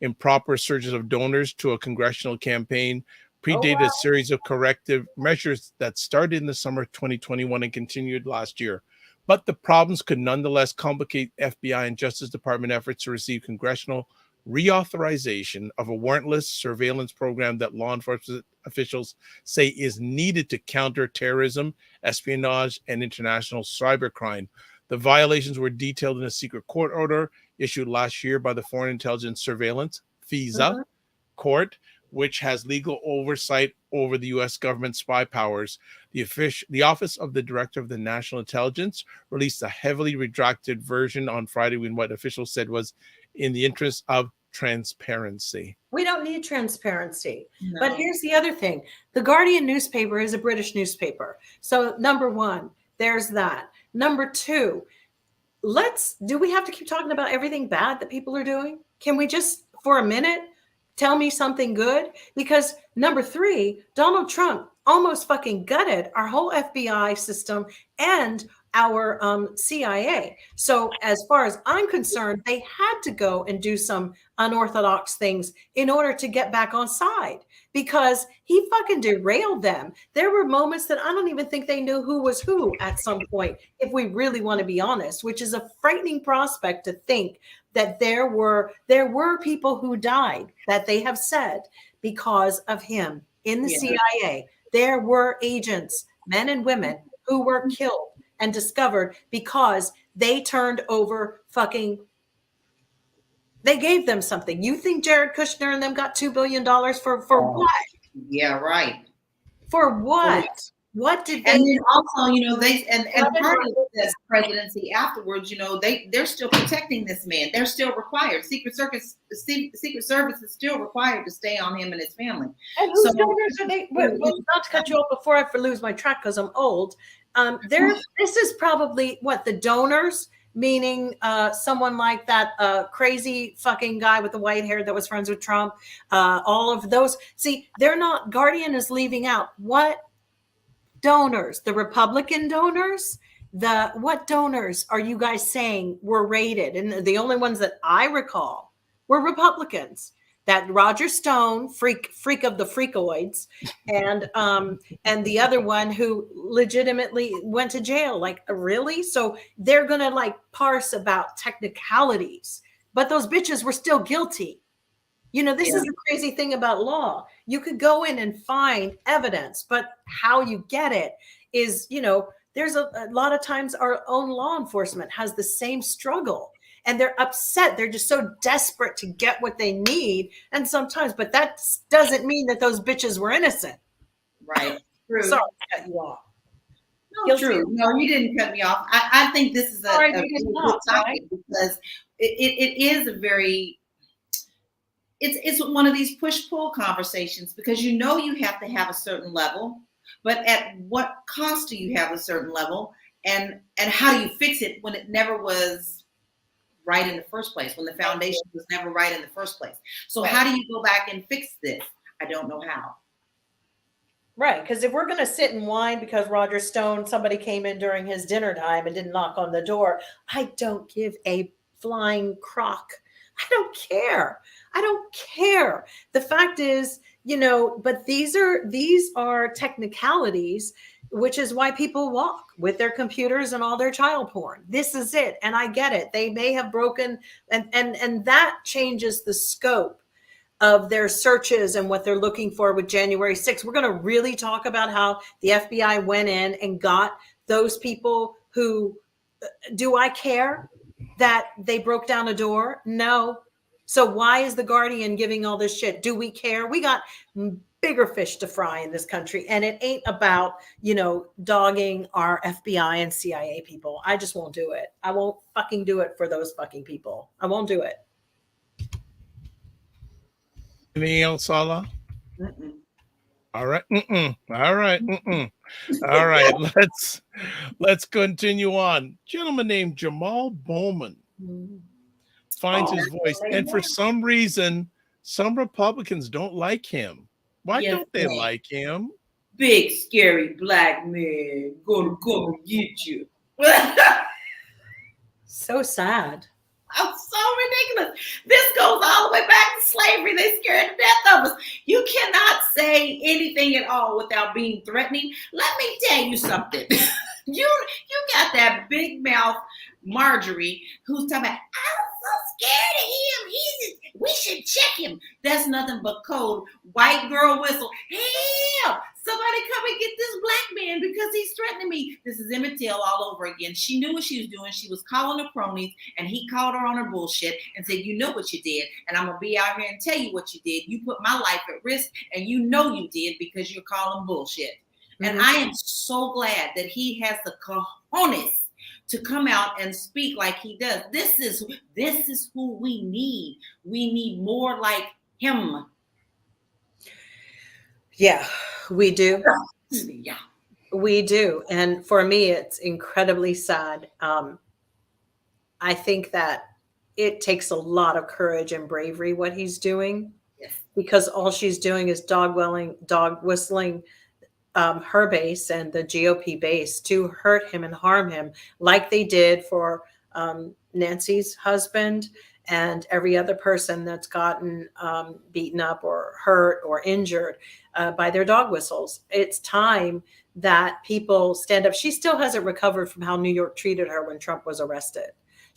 improper searches of donors to a congressional campaign, predated a series of corrective measures that started in the summer of 2021 and continued last year. But the problems could nonetheless complicate FBI and Justice Department efforts to receive congressional reauthorization of a warrantless surveillance program that law enforcement officials say is needed to counter terrorism, espionage, and international cybercrime. The violations were detailed in a secret court order issued last year by the Foreign Intelligence Surveillance, FISA, court, which has legal oversight over the U.S. government spy powers. The Office of the Director of the National Intelligence released a heavily redacted version on Friday, when what officials said was in the interest of transparency. We don't need transparency. No. But here's the other thing. The Guardian newspaper is a British newspaper. So number one, there's that. Number two, do we have to keep talking about everything bad that people are doing? Can we just, for a minute, tell me something good? Because number three, Donald Trump almost fucking gutted our whole FBI system and our CIA. So as far as I'm concerned, they had to go and do some unorthodox things in order to get back on side, because he fucking derailed them. There were moments that I don't even think they knew who was who at some point, if we really want to be honest, which is a frightening prospect to think that there were people who died that they have said because of him in the CIA. There were agents, men and women, who were killed and discovered because they turned over fucking, they gave them something. You think Jared Kushner and them got $2 billion for what? Yeah, right. For what? What did they? And then also, you know, they and part of this presidency afterwards, you know, they're still protecting this man. They're still required. Secret Service is still required to stay on him and his family. And whose donors are they? Well, not to cut you off before I lose my track because I'm old. This is probably what the donors, meaning someone like that crazy fucking guy with the white hair that was friends with Trump. All of those. See, they're not. Guardian is leaving out what donors, the Republican donors. What donors are you guys saying were raided? And the only ones that I recall were Republicans. That Roger Stone, freak of the freakoids, and the other one who legitimately went to jail. Like, really? So they're gonna like parse about technicalities, but those bitches were still guilty. You know, this is the crazy thing about law. You could go in and find evidence, but how you get it is, you know, there's a lot of times our own law enforcement has the same struggle. And they're upset. They're just so desperate to get what they need. And sometimes, but that doesn't mean that those bitches were innocent. Right. True. Sorry to cut you off. No, true. No, you didn't cut me off. I think this is a good topic because it is a very, it's one of these push-pull conversations because you know you have to have a certain level, but at what cost do you have a certain level? And how do you fix it when it never was right in the first place, when the foundation was never right in the first place? So how do you go back and fix this? I don't know how. Right, because if we're going to sit and whine because Roger Stone, somebody came in during his dinner time and didn't knock on the door, I don't give a flying crock. I don't care. I don't care. The fact is, you know, but these are technicalities, which is why people walk with their computers and all their child porn. This is it. And I get it. They may have broken and that changes the scope of their searches and what they're looking for with January 6th. We're going to really talk about how the FBI went in and got those people who, do I care that they broke down a door? No. So why is the Guardian giving all this shit? Do we care? We got bigger fish to fry in this country. And it ain't about, you know, dogging our FBI and CIA people. I just won't do it. I won't fucking do it for those fucking people. I won't do it. Anything else, LaLa? All right. All right. All right. Let's continue on. Gentleman named Jamal Bowman finds his voice. And for some reason, some Republicans don't like him. Why don't they like him? Big, scary black man gonna come and get you. So sad. I'm so ridiculous. This goes all the way back to slavery. They scared to death of us. You cannot say anything at all without being threatening. Let me tell you something. You got that big mouth Marjorie who's talking about, I'm so scared of him. We should check him. That's nothing but code white girl whistle. Help! Somebody come and get this black man because he's threatening me. This is Emmett Till all over again. She knew what she was doing. She was calling her cronies, and he called her on her bullshit and said, you know what you did, and I'm going to be out here and tell you what you did. You put my life at risk, and you know you did because you're calling bullshit. And I am so glad that he has the cojones to come out and speak like he does. This is who we need. We need more like him. Yeah, we do. Yeah. We do. And for me, it's incredibly sad. I think that it takes a lot of courage and bravery what he's doing, because all she's doing is dog whistling her base and the GOP base to hurt him and harm him, like they did for Nancy's husband and every other person that's gotten beaten up or hurt or injured by their dog whistles. It's time that people stand up. She still hasn't recovered from how New York treated her when Trump was arrested.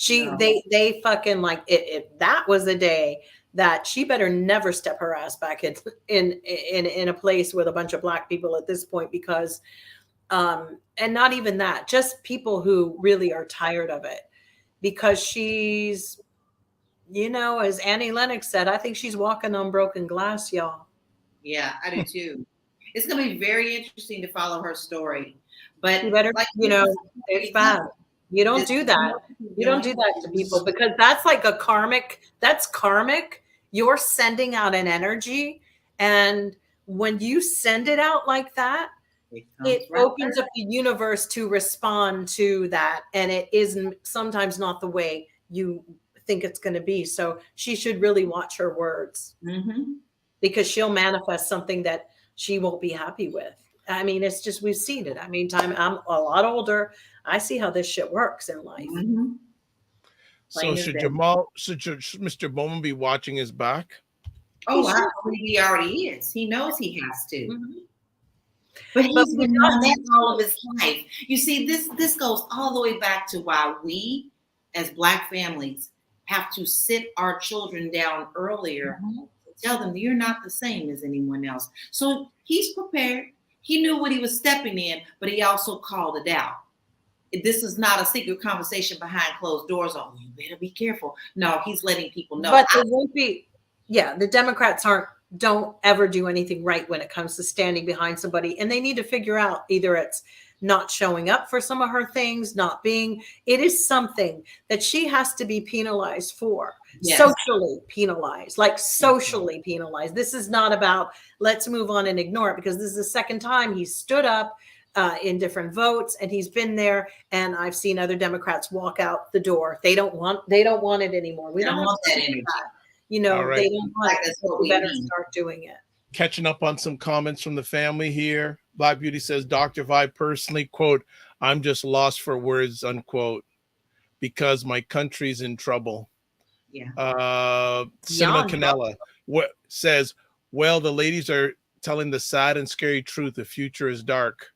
They fucking like it. That was the day that she better never step her ass back in a place with a bunch of Black people at this point, because and not even that, just people who really are tired of it, because she's, as Annie Lennox said, I think she's walking on broken glass, y'all. Yeah, I do too. It's going to be very interesting to follow her story, but you better, it's bad. You don't do that. You don't do that to people, because that's like that's karmic. You're sending out an energy. And when you send it out like that, it opens up the universe to respond to that. And it isn't sometimes not the way you think it's going to be. So she should really watch her words, because she'll manifest something that she won't be happy with. I mean, it's just, we've seen it. I mean, I'm a lot older. I see how this shit works in life. So should Mr. Bowman be watching his back? Oh, I believe he already is. He knows he has to. But he's been doing that all of his life. You see, this goes all the way back to why we, as Black families, have to sit our children down earlier, tell them you're not the same as anyone else. So he's prepared. He knew what he was stepping in, but he also called it out. This is not a secret conversation behind closed doors. Oh, you better be careful. No, he's letting people know. But it won't be. Yeah, the Democrats don't ever do anything right when it comes to standing behind somebody, and they need to figure out either it's not showing up for some of her things, it is something that she has to be penalized for. Yes. Socially penalized. This is not about let's move on and ignore it, because this is the second time he stood up in different votes, and he's been there, and I've seen other Democrats walk out the door. They don't want it anymore. We don't want that energy. Right. They don't want it. So we better start doing it. Catching up on some comments from the family here. Black Beauty says, Dr. Vibe personally, quote, I'm just lost for words, unquote, because my country's in trouble. Yeah. Cinema Canella says, well, the ladies are telling the sad and scary truth. The future is dark.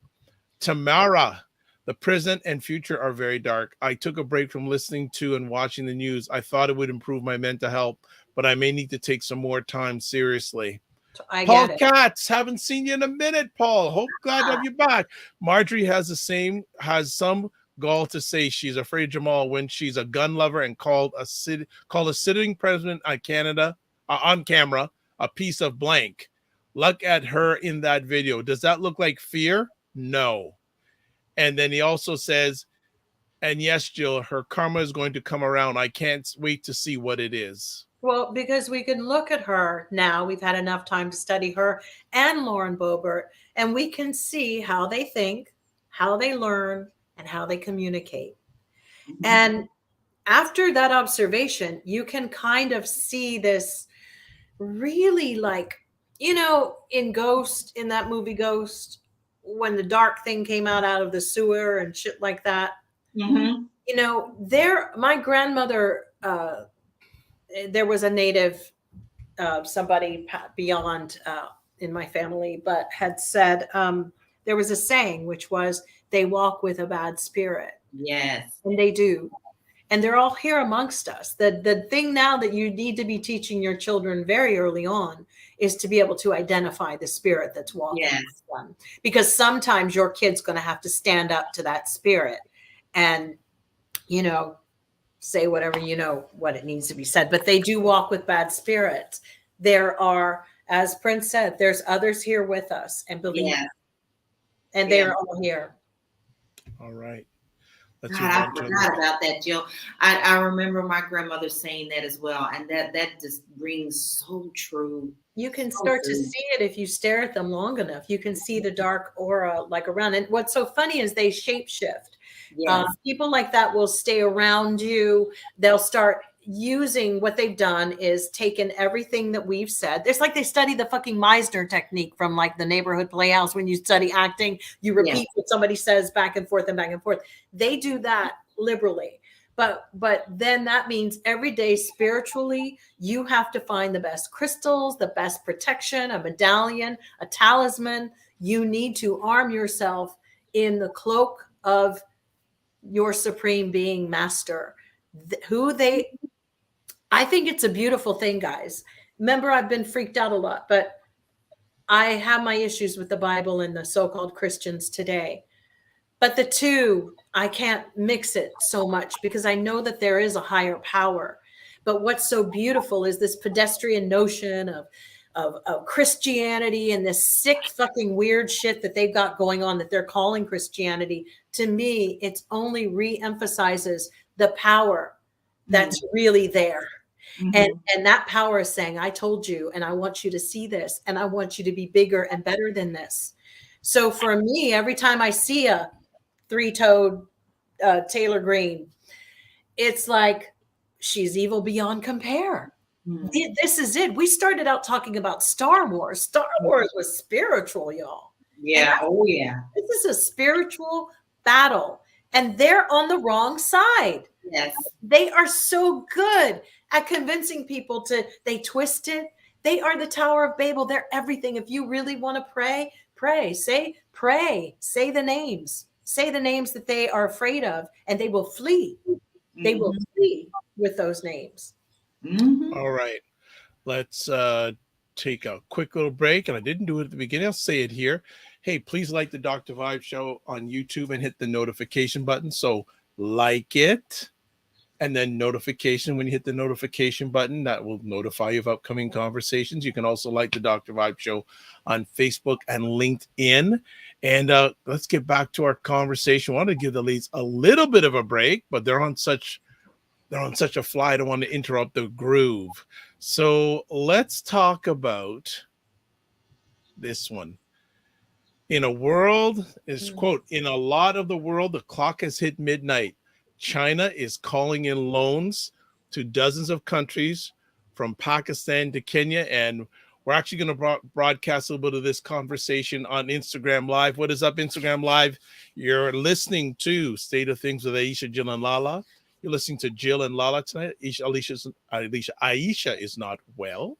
Tamara, the present and future are very dark. I took a break from listening to and watching the news. I thought it would improve my mental health, but I may need to take some more time seriously. Paul Katz, haven't seen you in a minute, Paul. Glad to have you back. Marjorie has some gall to say she's afraid of Jamal when she's a gun lover and called a sitting president on Canada on camera a piece of blank. Look at her in that video. Does that look like fear? No. And then he also says, and yes, Jill, her karma is going to come around. I can't wait to see what it is. Well, because we can look at her now. We've had enough time to study her and Lauren Boebert, and we can see how they think, how they learn, and how they communicate. And after that observation, you can kind of see this really, like, in Ghost, in that movie Ghost, when the dark thing came out of the sewer and shit like that. My grandmother, there was a native, somebody beyond in my family, but had said there was a saying, which was, they walk with a bad spirit. Yes. And they do. And they're all here amongst us. The thing now that you need to be teaching your children very early on is to be able to identify the spirit that's walking with them. Because sometimes your kid's going to have to stand up to that spirit and, say whatever, what it needs to be said. But they do walk with bad spirits. There are, as Prince said, there's others here with us, and believe it. And they're all here. All right. God, I forgot about that, Jill. I remember my grandmother saying that as well. And that just rings so true. You can start to see it if you stare at them long enough. You can see the dark aura like around. And what's so funny is they shapeshift. Yes. People like that will stay around you. They'll start, using what they've done is taken everything that we've said. It's like they study the fucking Meisner technique from like the neighborhood playhouse. When you study acting, you repeat what somebody says back and forth and back and forth. They do that liberally. But then that means every day spiritually, you have to find the best crystals, the best protection, a medallion, a talisman. You need to arm yourself in the cloak of your supreme being master. I think it's a beautiful thing, guys. Remember, I've been freaked out a lot, but I have my issues with the Bible and the so-called Christians today. But the two, I can't mix it so much because I know that there is a higher power. But what's so beautiful is this pedestrian notion of Christianity and this sick fucking weird shit that they've got going on that they're calling Christianity. To me, it only re-emphasizes the power that's really there. And that power is saying, I told you, and I want you to see this, and I want you to be bigger and better than this. So for me, every time I see a three-toed Taylor Greene, it's like she's evil beyond compare. This is it. We started out talking about Star Wars. Star Wars was spiritual, y'all. Yeah. Oh, yeah. This is a spiritual battle, and they're on the wrong side. Yes. They are so good at convincing people they twist it. They are the Tower of Babel. They're everything. If you really want to pray, say the names. Say the names that they are afraid of, and they will flee. They will flee with those names. All right. Let's take a quick little break. And I didn't do it at the beginning. I'll say it here. Hey, please like the Dr. Vibe Show on YouTube and hit the notification button. So like it, and then notification. When you hit the notification button, that will notify you of upcoming conversations. You can also like the Dr. Vibe Show on Facebook and LinkedIn. And let's get back to our conversation. I want to give the leads a little bit of a break, but they're on such a fly. I don't want to interrupt the groove. So let's talk about this one. In a world, is quote, in a lot of the world, the clock has hit midnight. China is calling in loans to dozens of countries from Pakistan to Kenya. And we're actually going to broadcast a little bit of this conversation on Instagram Live. What is up, Instagram Live? You're listening to State of Things with Aisha, Jill, and LaLa. You're listening to Jill and LaLa tonight. Aisha is not well.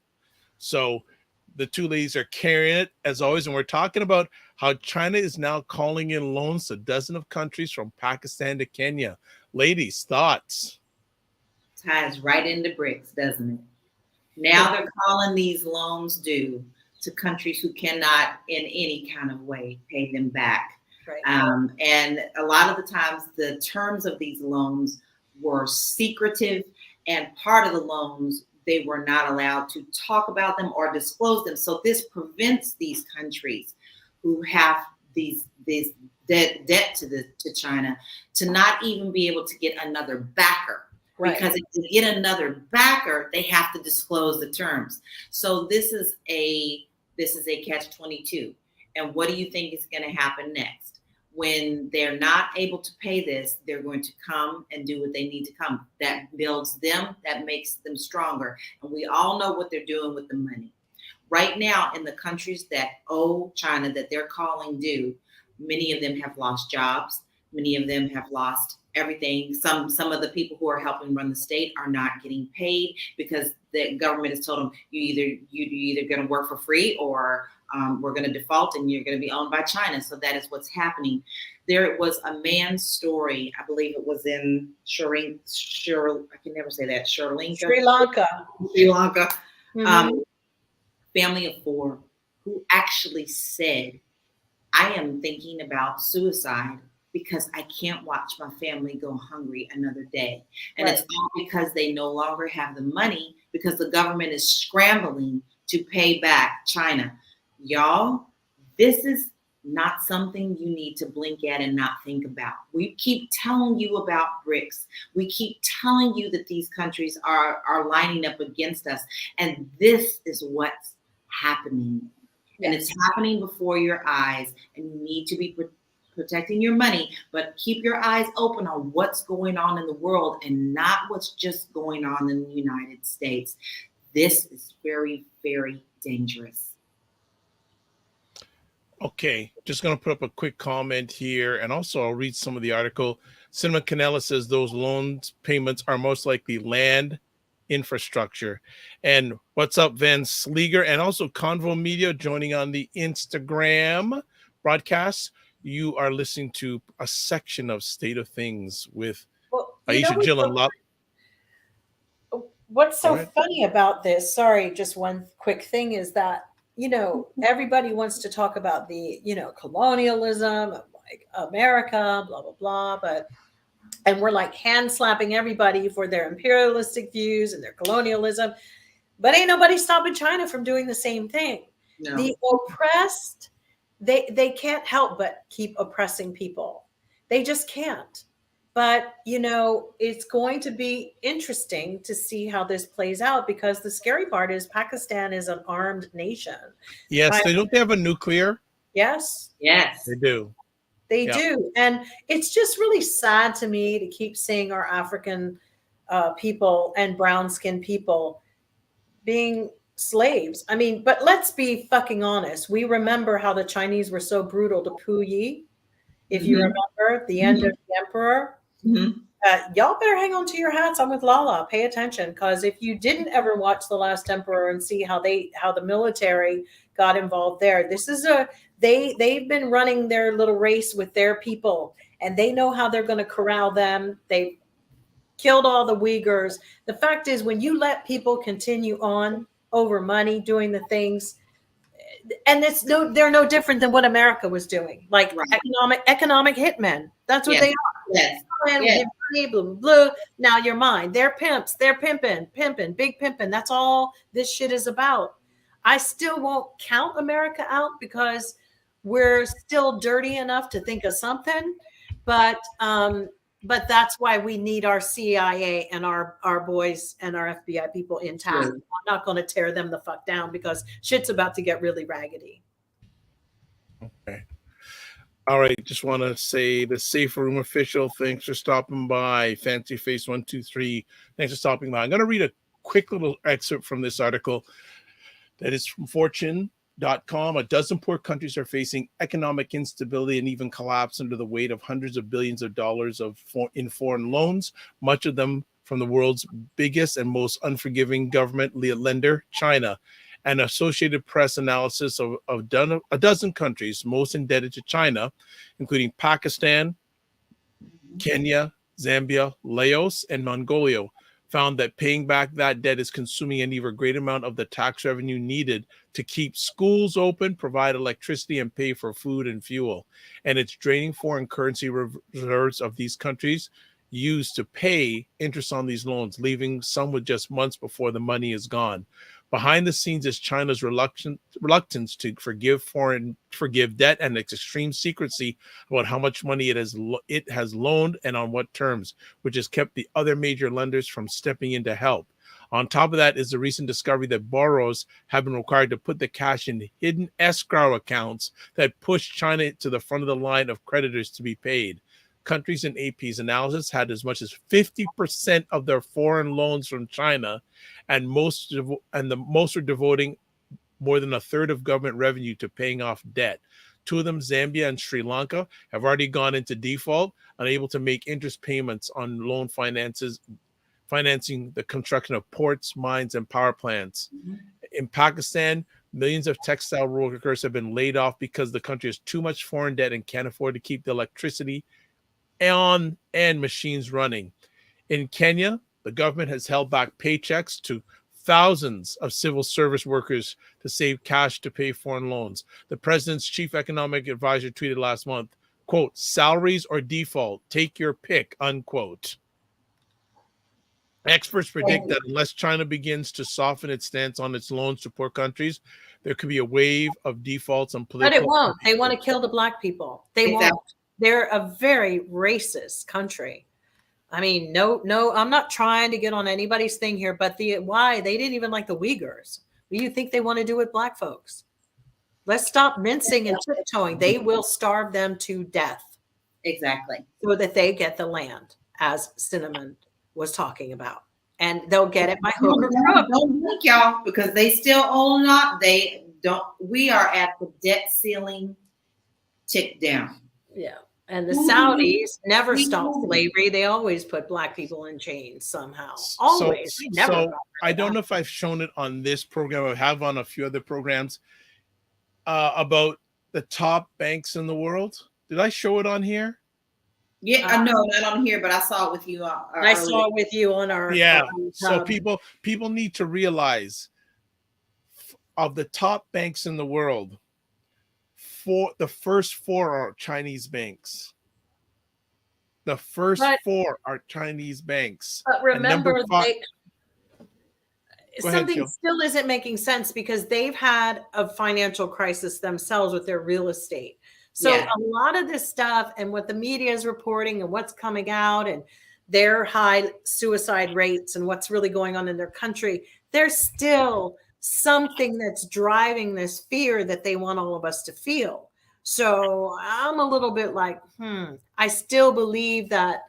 So the two ladies are carrying it as always. And we're talking about how China is now calling in loans to dozens of countries from Pakistan to Kenya. Ladies, thoughts? Ties right into bricks, doesn't it? Now they're calling these loans due to countries who cannot in any kind of way pay them back. Right. And a lot of the times the terms of these loans were secretive, and part of the loans, they were not allowed to talk about them or disclose them. So this prevents these countries who have these debt to China to not even be able to get another backer. Right. Because to get another backer, they have to disclose the terms. So this is a catch-22. And what do you think is going to happen next? When they're not able to pay this, they're going to come and do what they need to come. That builds them, that makes them stronger. And we all know what they're doing with the money. Right now, in the countries that owe China, that they're calling due, many of them have lost jobs. Many of them have lost everything. Some of the people who are helping run the state are not getting paid because the government has told them you're either going to work for free or we're going to default and you're going to be owned by China. So that is what's happening. There was a man's story, I believe it was in Sri Lanka. Family of 4 who actually said, I am thinking about suicide because I can't watch my family go hungry another day. And It's all because they no longer have the money because the government is scrambling to pay back China. Y'all, this is not something you need to blink at and not think about. We keep telling you about BRICS. We keep telling you that these countries are lining up against us. And this is what's happening. Yes. And it's happening before your eyes. And you need to be protecting your money, but keep your eyes open on what's going on in the world and not what's just going on in the United States. This is very, very dangerous. Okay, just going to put up a quick comment here, and also I'll read some of the article. Cinema Canella says those loans payments are most likely land infrastructure. And what's up, Van Sleeger, and also Convo Media joining on the Instagram broadcast. You are listening to a section of State of Things with Aisha, Jill, and LaLa. What's so funny about this, sorry, just one quick thing, is that, everybody wants to talk about the, colonialism, like America, blah, blah, blah. And we're like hand slapping everybody for their imperialistic views and their colonialism. But ain't nobody stopping China from doing the same thing. No. The oppressed, they can't help but keep oppressing people. They just can't. But, it's going to be interesting to see how this plays out, because the scary part is Pakistan is an armed nation. Yes, they have a nuclear. Yes. Yes. They do. They do. And it's just really sad to me to keep seeing our African people and brown-skinned people being slaves. I mean, but let's be fucking honest. We remember how the Chinese were so brutal to Puyi. If you remember the end of the emperor. Y'all better hang on to your hats. I'm with LaLa. Pay attention, because if you didn't ever watch The Last Emperor and see how the military got involved there, they've been running their little race with their people, and they know how they're going to corral them. They killed all the Uyghurs. The fact is, when you let people continue on over money, doing the things, and they're no different than what America was doing, like economic hitmen. That's what they are. Yes. Blah, blah, blah. Now you're mine. They're pimps. They're pimping, big pimping. That's all this shit is about. I still won't count America out, because we're still dirty enough to think of something. But that's why we need our CIA and our boys and our FBI people in town. Sure. I'm not going to tear them the fuck down, because shit's about to get really raggedy. Okay. All right. Just want to say the Safe Room official, thanks for stopping by. Fancy Face 123, thanks for stopping by. I'm going to read a quick little excerpt from this article that is from Fortune.com. A dozen poor countries are facing economic instability and even collapse under the weight of hundreds of billions of dollars in foreign loans, much of them from the world's biggest and most unforgiving government lender, China. An Associated Press analysis of a dozen countries most indebted to China, including Pakistan, Kenya, Zambia, Laos, and Mongolia, found that paying back that debt is consuming an even greater amount of the tax revenue needed to keep schools open, provide electricity, and pay for food and fuel. And it's draining foreign currency reserves of these countries used to pay interest on these loans, leaving some with just months before the money is gone. Behind the scenes is China's reluctance to forgive debt, and its extreme secrecy about how much money it has loaned and on what terms, which has kept the other major lenders from stepping in to help. On top of that is the recent discovery that borrowers have been required to put the cash in hidden escrow accounts that push China to the front of the line of creditors to be paid. Countries in AP's analysis had as much as 50% of their foreign loans from China, and the most are devoting more than a third of government revenue to paying off debt. Two of them, Zambia and Sri Lanka, have already gone into default, unable to make interest payments on loan financing the construction of ports, mines, and power plants. In Pakistan, millions of textile workers have been laid off because the country has too much foreign debt and can't afford to keep the electricity on and machines running. In Kenya, the government has held back paychecks to thousands of civil service workers to save cash to pay foreign loans. The president's chief economic advisor tweeted last month, quote, "Salaries or default, take your pick," unquote. Experts predict that unless China begins to soften its stance on its loans to poor countries, there could be a wave of defaults on political. But it won't. They want to kill the black people. They won't. They're a very racist country. I mean, no, I'm not trying to get on anybody's thing here, but why they didn't even like the Uyghurs. What do you think they want to do with black folks? Let's stop mincing and tiptoeing. They will starve them to death Exactly. so that they get the land, as Cinnamon was talking about. And they'll get it by hook or crook. Don't blink, y'all, because they still own not. They don't. We are at the debt ceiling tick down. Yeah. And the Saudis never stopped slavery. They always put black people in chains somehow. Always. They never got rid of I don't that. know if I've shown it on this program. I have on a few other programs about the top banks in the world. Did I show it on here? Yeah, I know, not on here, but I saw it with you. I saw it with you on our. So people need to realize of the top banks in the world, the first four are Chinese banks. The first four are Chinese banks. But remember, something still isn't making sense because they've had a financial crisis themselves with their real estate. So a lot of this stuff and what the media is reporting and what's coming out and their high suicide rates and what's really going on in their country, there's still something that's driving this fear that they want all of us to feel. So I'm a little bit like, I still believe that,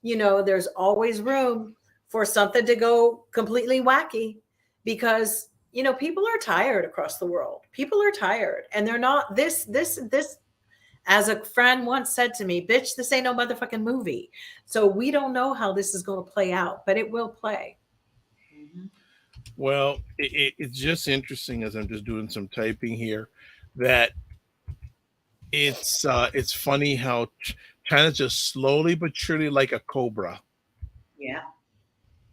there's always room for something to go completely wacky because, people are tired across the world. People are tired and they're not this, as a friend once said to me, bitch, this ain't no motherfucking movie. So we don't know how this is going to play out, but it will play. Well, it's just interesting as I'm just doing some typing here that it's funny how China's just slowly but surely like a cobra. Yeah.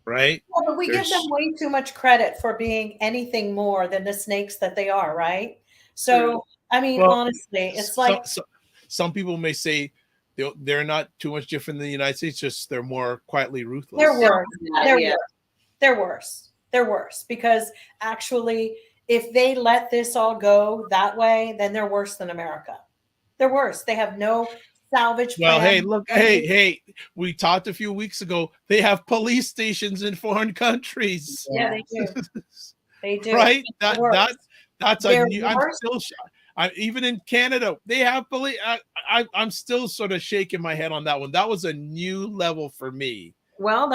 Right? Well, but we give them way too much credit for being anything more than the snakes that they are, right? So, I mean, honestly, it's like... Some people may say they're not too much different than the United States, just they're more quietly ruthless. They're worse. They're worse. They're worse because actually, if they let this all go that way, then they're worse than America. They're worse. They have no salvage plan. Well, hey, look, hey, we talked a few weeks ago. They have police stations in foreign countries. Yeah, they do. They do. Right? That's a new. I'm worse. still shocked. Even in Canada, they have police. I'm still sort of shaking my head on that one. That was a new level for me. Well,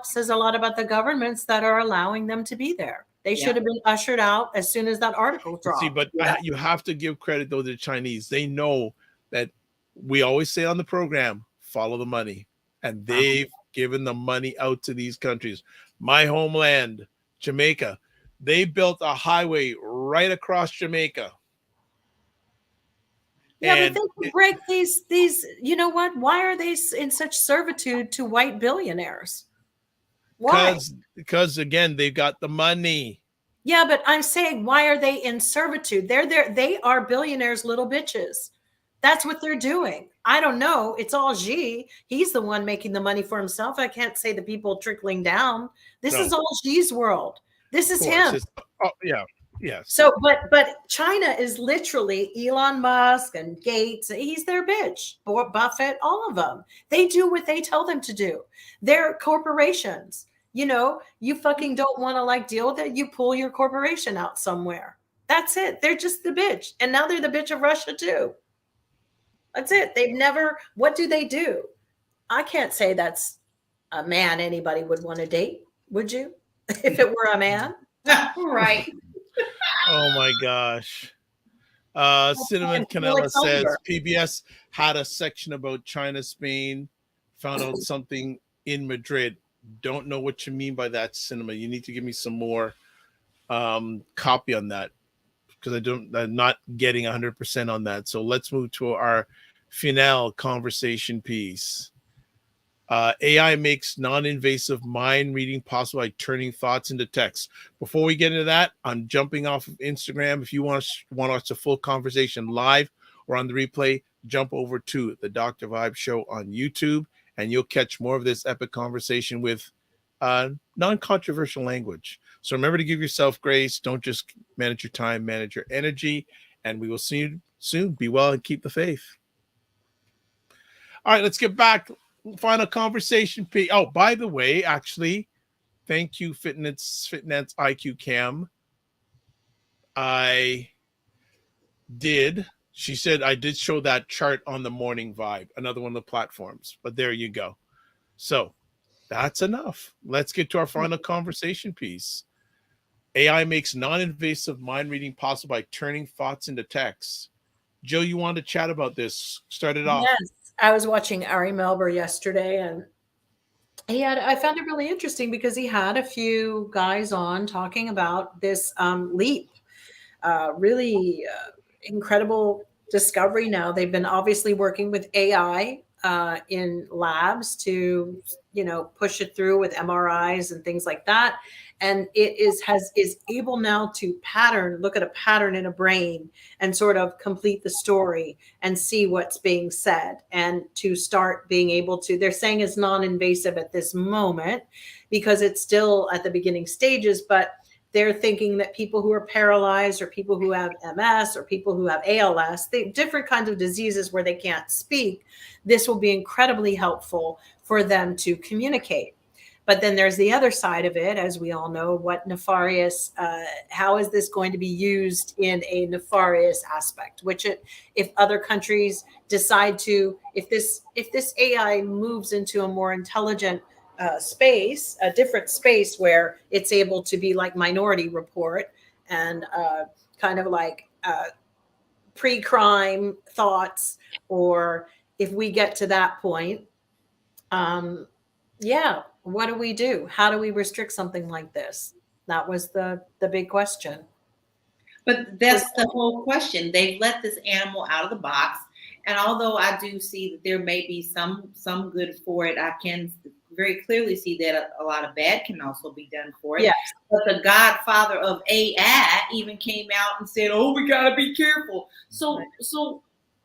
says a lot about the governments that are allowing them to be there. They should have been ushered out as soon as that article dropped. See, but you have to give credit though to the Chinese. They know that we always say on the program, follow the money, and they've given the money out to these countries. My homeland, Jamaica, they built a highway right across Jamaica. Yeah, but they can break these, you know what? Why are they in such servitude to white billionaires? Why? Because again, they've got the money. Yeah, but I'm saying, why are they in servitude? They are billionaires, little bitches. That's what they're doing. I don't know. It's all Xi. He's the one making the money for himself. I can't say the people trickling down. This is all Xi's world. This is him. Yes. So, but China is literally Elon Musk and Gates. He's their bitch. Buffett, all of them. They do what they tell them to do. They're corporations. You fucking don't want to deal with it. You pull your corporation out somewhere. That's it. They're just the bitch. And now they're the bitch of Russia too. That's it. What do they do? I can't say that's a man anybody would want to date. Would you? If it were a man? Right. Oh my gosh. Cinnamon Canela says PBS had a section about China, Spain, found out something in Madrid. Don't know what you mean by that, Cinnamon. You need to give me some more copy on that because I'm not getting 100% on that. So let's move to our final conversation piece. AI makes non-invasive mind reading possible by turning thoughts into text. Before we get into that, I'm jumping off of Instagram. If you want to watch the full conversation live or on the replay, jump over to the Dr. Vibe Show on YouTube, and you'll catch more of this epic conversation with non-controversial language. So remember to give yourself grace. Don't just manage your time, manage your energy, and we will see you soon. Be well and keep the faith. All right, let's get back. Final conversation. Oh, by the way, actually, thank you, Fitness IQ Cam. I she said, I did show that chart on the Morning Vibe, another one of the platforms, but there you go. So that's enough. Let's get to our final conversation piece. AI makes non-invasive mind reading possible by turning thoughts into text. Joe, you wanted to chat about this. Start it off. Yes, I was watching Ari Melber yesterday, and I found it really interesting because he had a few guys on talking about this leap, really incredible discovery. Now they've been obviously working with AI in labs to, push it through with MRIs and things like that. And it is able now to look at a pattern in a brain and sort of complete the story and see what's being said, and to start being able to, they're saying it's non-invasive at this moment because it's still at the beginning stages, but they're thinking that people who are paralyzed or people who have MS or people who have ALS, different kinds of diseases where they can't speak, this will be incredibly helpful for them to communicate. But then there's the other side of it, as we all know, what nefarious, how is this going to be used in a nefarious aspect, which if other countries decide to, if this AI moves into a more intelligent space, a different space where it's able to be like Minority Report and kind of like pre-crime thoughts, or if we get to that point, what do we do? How do we restrict something like this? That was the big question. But that's the whole question. They've let this animal out of the box. And although I do see that there may be some good for it, I can very clearly see that a lot of bad can also be done for it. Yes. But the godfather of AI even came out and said, "Oh, we got to be careful." So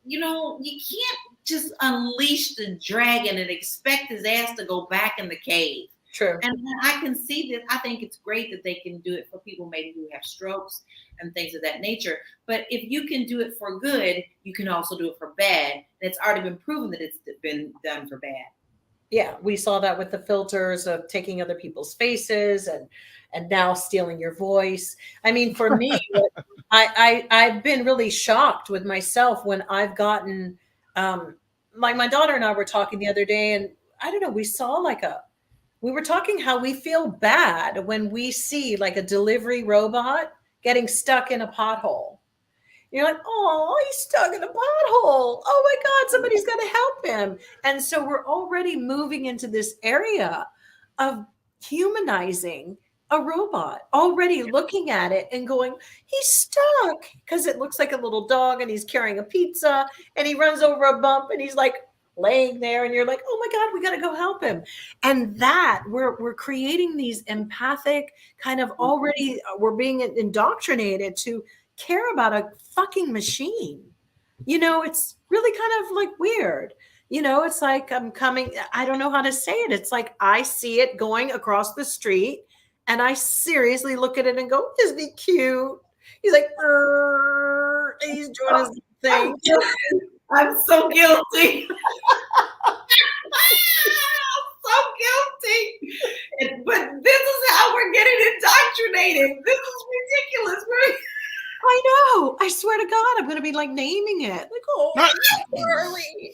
you can't just unleash the dragon and expect his ass to go back in the cave. True. And I can see that. I think it's great that they can do it for people maybe who have strokes and things of that nature. But if you can do it for good, you can also do it for bad. And it's already been proven that it's been done for bad. Yeah, we saw that with the filters of taking other people's faces and now stealing your voice. I mean, for me, I've been really shocked with myself when I've gotten, like my daughter and I were talking the other day, and I don't know, we were talking how we feel bad when we see like a delivery robot getting stuck in a pothole. You're like, oh, he's stuck in a pothole. Oh my God, somebody's got to help him. And so we're already moving into this area of humanizing a robot, already looking at it and going, he's stuck, because it looks like a little dog and he's carrying a pizza and he runs over a bump and he's like laying there and you're like, oh my God, we got to go help him. And that we're creating these empathic kind of already, we're being indoctrinated to care about a fucking machine. It's really kind of like weird. It's like I don't know how to say it. It's like I see it going across the street and I seriously look at it and go, isn't he cute? He's like, and he's doing his thing. I'm so guilty. So guilty. But this is how we're getting indoctrinated. This is ridiculous. I know. I swear to God, I'm going to be like naming it. Like, oh, Charlie.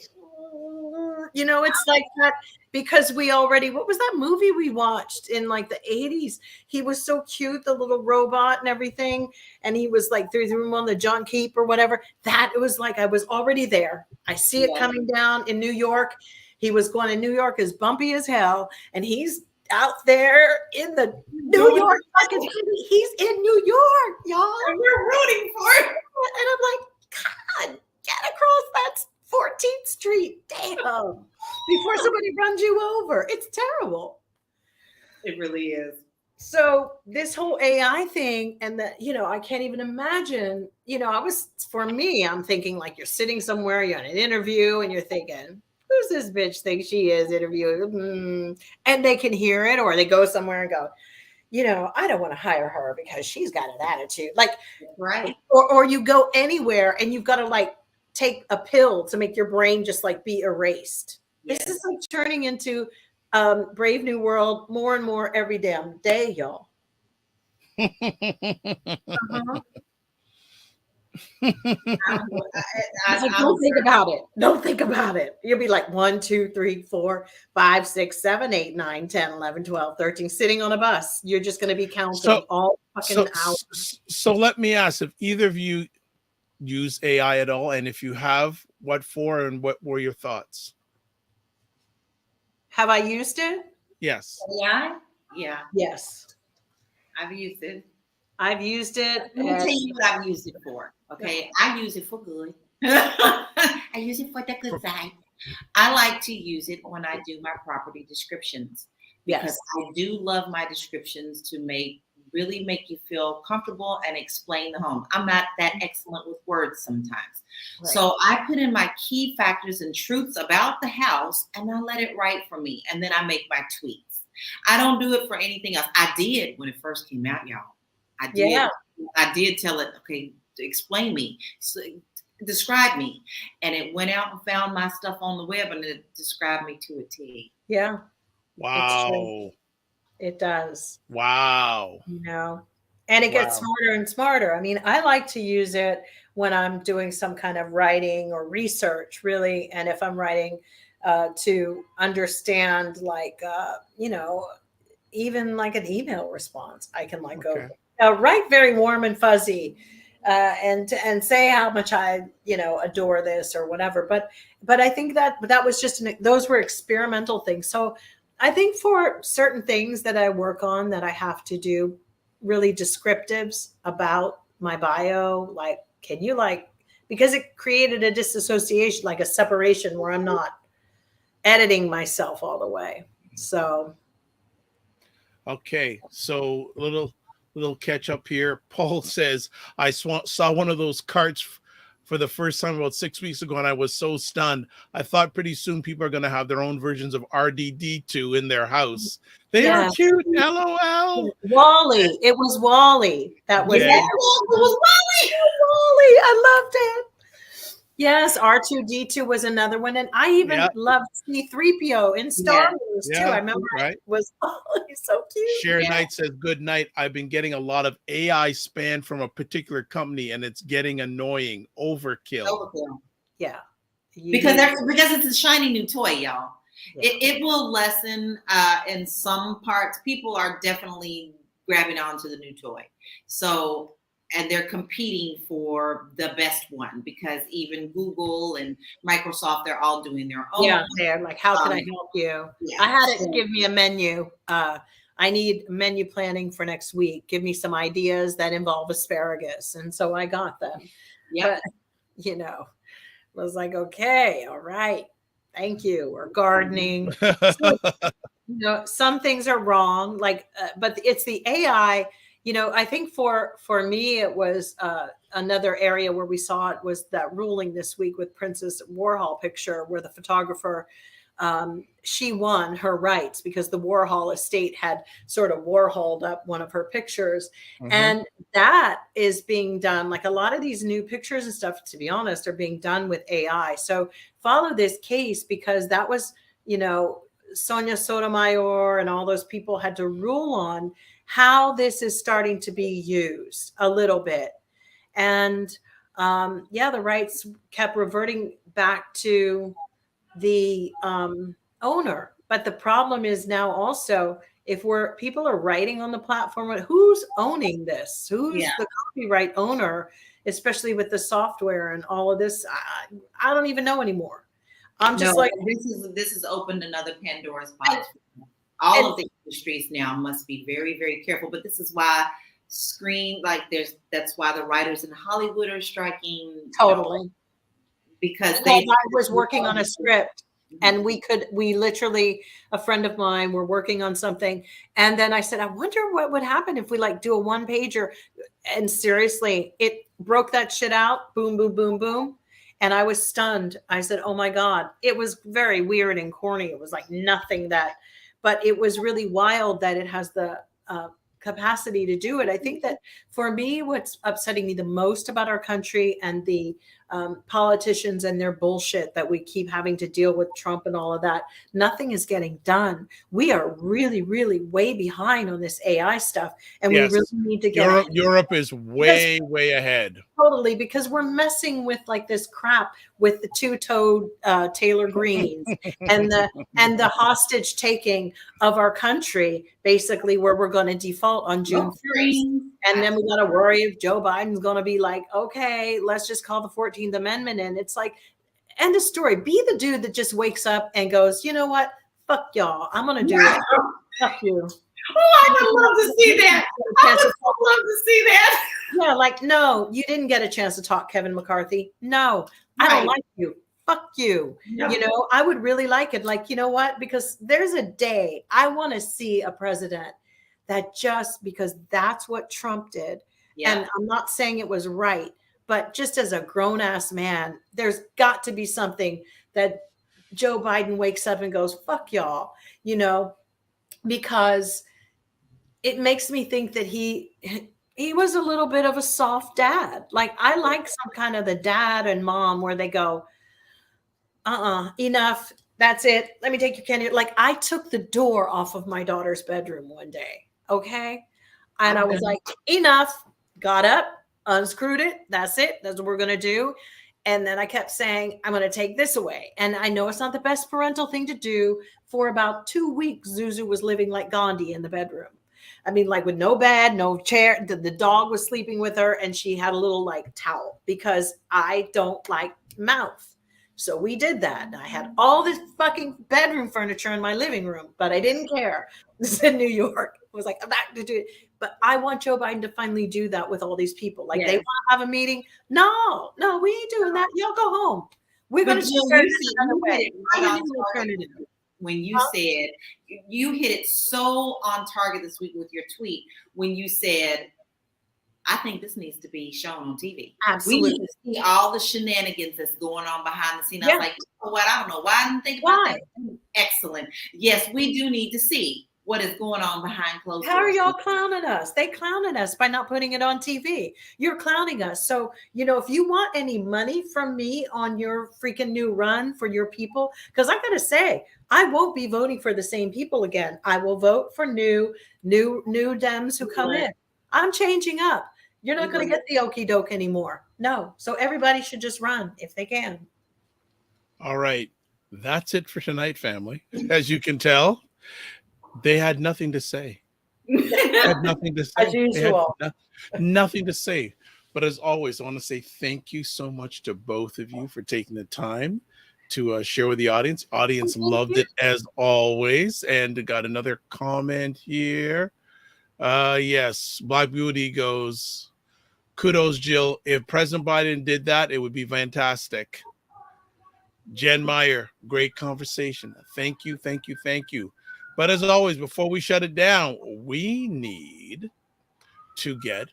It's like that because we already, what was that movie we watched in like the 80s? He was so cute, the little robot and everything. And he was like through the room on the John Keep or whatever. That it was like I was already there. I see it coming down in New York. He was going to New York as bumpy as hell. And he's out there in the New York. He's in New York, y'all. And we're rooting for it. And I'm like, God, get across that 14th Street. Damn. Before somebody runs you over. It's terrible. It really is. So this whole AI thing and that, I can't even imagine, I'm thinking like you're sitting somewhere, you're in an interview and you're thinking, who's this bitch think she is interviewing? And they can hear it, or they go somewhere and go, I don't want to hire her because she's got an attitude. Like, right. Or you go anywhere and you've got to like take a pill to make your brain just like be erased. Yes. This is like turning into Brave New World more and more every damn day, y'all. Don't think about it. Don't think about it. You'll be like 1, 2, 3, 4, 5, 6, 7, 8, 9, 10, 11, 12, 13, sitting on a bus. You're just going to be counting all fucking hours. So let me ask if either of you use AI at all, and if you have, what for, and what were your thoughts? Have I used it? Yes. AI? Yeah, Yes. I've used it. I've used it. Let me tell you what I've used it for. Okay, I use it for good. I use it for the good side. I like to use it when I do my property descriptions because I do love my descriptions to really make you feel comfortable and explain the home. I'm not that excellent with words sometimes. Right. So I put in my key factors and truths about the house and I let it write for me. And then I make my tweets. I don't do it for anything else. I did when it first came out, y'all. I did. Yeah. I did tell it, okay, explain me, describe me. And it went out and found my stuff on the web and it described me to a T. Yeah. Wow. It does. Wow. You know, and it gets smarter and smarter. I mean, I like to use it when I'm doing some kind of writing or research, really. And if I'm writing to understand, like, you know, even like an email response, I can like go write very warm and fuzzy and say how much I, you know, adore this or whatever. But I think that was just those were experimental things. So I think for certain things that I work on that I have to do really descriptives about my bio, like, can you because it created a disassociation, like a separation where I'm not editing myself all the way. So. Okay. So little catch up here. Paul says, I saw one of those carts for the first time about 6 weeks ago, and I was so stunned. I thought pretty soon people are going to have their own versions of RDD2 in their house. They are cute. LOL. Wally. It was Wally. That was it. It was Wally. Wally. I loved it. Yes, R2D2 was another one. And I even loved C3PO in Star Wars too. I remember it was so cute. Sharon Knight says, good night. I've been getting a lot of AI spam from a particular company and it's getting annoying. Overkill. Yeah. Because it's a shiny new toy, y'all. Yeah. It will lessen in some parts. People are definitely grabbing onto the new toy. So, and they're competing for the best one because even Google and Microsoft, they're all doing their own. Yeah, they're like, how can I help you? Yeah. I had it give me a menu. I need menu planning for next week. Give me some ideas that involve asparagus. And so I got them. Yeah. You know, I was like, okay, all right. Thank you. Or gardening. So, you know, some things are wrong, like, but it's the AI. You know, I think for me, it was another area where we saw it was that ruling this week with Princess Warhol picture where the photographer, she won her rights because the Warhol estate had sort of Warholed up one of her pictures. Mm-hmm. And that is being done, like a lot of these new pictures and stuff, to be honest, are being done with AI. So follow this case because that was, you know, Sonia Sotomayor and all those people had to rule on how this is starting to be used a little bit. And the rights kept reverting back to the owner. But the problem is now also, if people are writing on the platform, who's owning this? Who's the copyright owner, especially with the software and all of this? I don't even know anymore. I'm just this has opened another Pandora's box. All of the industries now must be very, very careful. But this is why that's why the writers in Hollywood are striking. Totally. Because I was working on a script and we literally, a friend of mine, were working on something. And then I said, I wonder what would happen if we do a 1-pager. And seriously, it broke that shit out. Boom, boom, boom, boom. And I was stunned. I said, oh my God, it was very weird and corny. It was like nothing but it was really wild that it has the capacity to do it. I think that for me, what's upsetting me the most about our country and the politicians and their bullshit that we keep having to deal with Trump and all of that. Nothing is getting done. We are really, really way behind on this AI stuff. And we really need to get Europe is way ahead. Totally, because we're messing with like this crap with the two-toed Taylor Greens and the hostage taking of our country, basically, where we're going to default on June 1st. And then we got to worry if Joe Biden's going to be like, okay, let's just call the 14th Amendment in. It's like, end of story. Be the dude that just wakes up and goes, you know what? Fuck y'all. I'm going to do it. Fuck you. Oh, I would love to see that. I would love to see that. Yeah, like, no, you didn't get a chance to talk, Kevin McCarthy. No, I don't like you. Fuck you. Yeah. You know, I would really like it. Like, you know what? Because there's a day I want to see a president that just because that's what Trump did. Yeah. And I'm not saying it was right, but just as a grown ass man, there's got to be something that Joe Biden wakes up and goes, fuck y'all, you know, because it makes me think that he was a little bit of a soft dad. Like, I like some kind of the dad and mom where they go, enough. That's it. Let me take your candy. Like, I took the door off of my daughter's bedroom one day. Okay. And I was like, enough. Got up, unscrewed it. That's it. That's what we're going to do. And then I kept saying, I'm going to take this away. And I know it's not the best parental thing to do. For about 2 weeks, Zuzu was living like Gandhi in the bedroom. I mean, like with no bed, no chair. The dog was sleeping with her and she had a little like towel because I don't like mouth. So we did that. I had all this fucking bedroom furniture in my living room, but I didn't care. This is in New York. I was like, I'm not going to do it. But I want Joe Biden to finally do that with all these people. Like, they want to have a meeting. No, we ain't doing that. Y'all go home. We're going to turn it away. When you said, you hit it so on target this week with your tweet, when you said, I think this needs to be shown on TV. Absolutely. We need to see all the shenanigans that's going on behind the scenes. I was like, you know what? I don't know why I didn't think about that. Excellent. Yes, we do need to see what is going on behind closed doors. How are y'all clowning us? They clowning us by not putting it on TV. You're clowning us. So, you know, if you want any money from me on your freaking new run for your people, because I got to say, I won't be voting for the same people again. I will vote for new Dems who come in. I'm changing up. You're not going to get the okie doke anymore. No. So everybody should just run if they can. All right. That's it for tonight, family. As you can tell, they had nothing to say. Had nothing to say. As usual. Nothing to say. But as always, I want to say thank you so much to both of you for taking the time to share with the audience. Audience loved it as always. And got another comment here. Yes, Black Beauty goes, kudos, Jill. If President Biden did that, it would be fantastic. Jen Meyer, great conversation. Thank you. But as always, before we shut it down, we need to get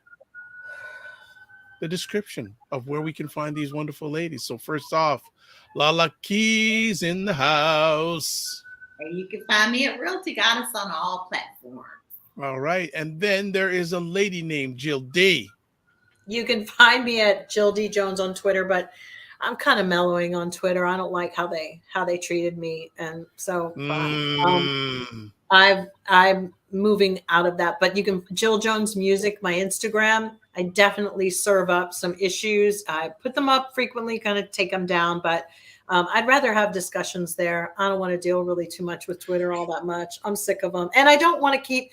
the description of where we can find these wonderful ladies. So first off, LaLa Keys in the house. And you can find me at Realty Goddess on all platforms. All right. And then there is a lady named Jill D. You can find me at Jill D. Jones on Twitter, but I'm kind of mellowing on Twitter. I don't like how they treated me. And so I'm moving out of that. But you can Jill Jones Music, my Instagram. I definitely serve up some issues. I put them up frequently, kind of take them down, but I'd rather have discussions there. I don't want to deal really too much with Twitter all that much. I'm sick of them. And I don't want to keep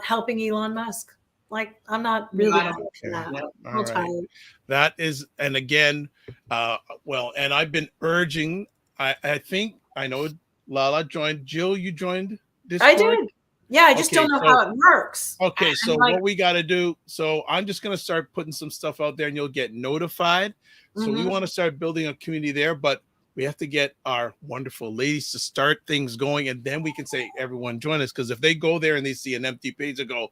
helping Elon Musk. Like, I'm not really tired. That is, and again, and I've been urging, I think, I know LaLa joined. Jill, you joined Discord? I did. Yeah, I just don't know how it works. Okay, so what we got to do, so I'm just going to start putting some stuff out there and you'll get notified. So we want to start building a community there, but we have to get our wonderful ladies to start things going, and then we can say, everyone join us. Because if they go there and they see an empty page, they go,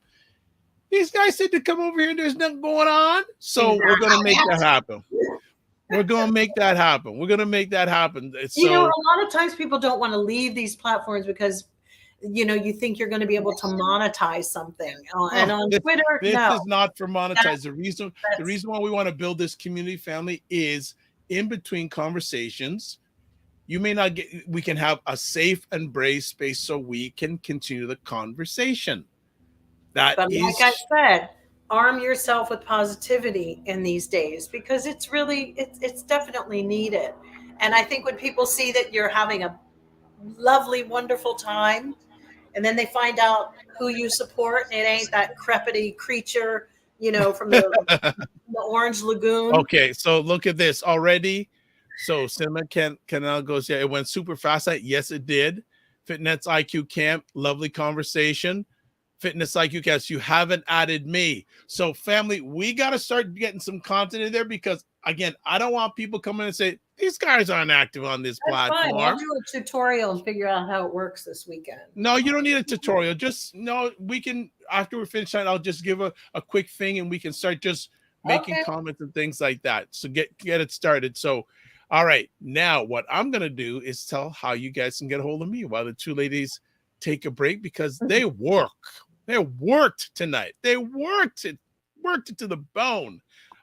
these guys said to come over here and there's nothing going on. So we're going to make that happen. We're going to make that happen. You know, a lot of times people don't want to leave these platforms because, you know, you think you're going to be able to monetize something. And on Twitter, this is not for monetize. The reason why we want to build this community family is in between conversations, you may not get, we can have a safe and brave space so we can continue the conversation. That But is, like I said, arm yourself with positivity in these days because it's really it's definitely needed. And I think when people see that you're having a lovely, wonderful time, and then they find out who you support, and it ain't that crepity creature, from the Orange Lagoon. okay, so look at this already. So Cinema Canal goes, yeah, it went super fast. Yes, it did. Fitness IQ Camp, lovely conversation. Fitness IQ Cast, you haven't added me. So family, we got to start getting some content in there because, again, I don't want people coming and say, these guys aren't active on this That's fine. I'll platform. do a tutorial and figure out how it works this weekend. No, you don't need a tutorial. Just, no, we can, after we're finished, I'll just give a quick thing and we can start just making comments and things like that. So get it started. So, all right, now what I'm going to do is tell how you guys can get a hold of me while the two ladies take a break because they work. They worked tonight. They worked it to the bone.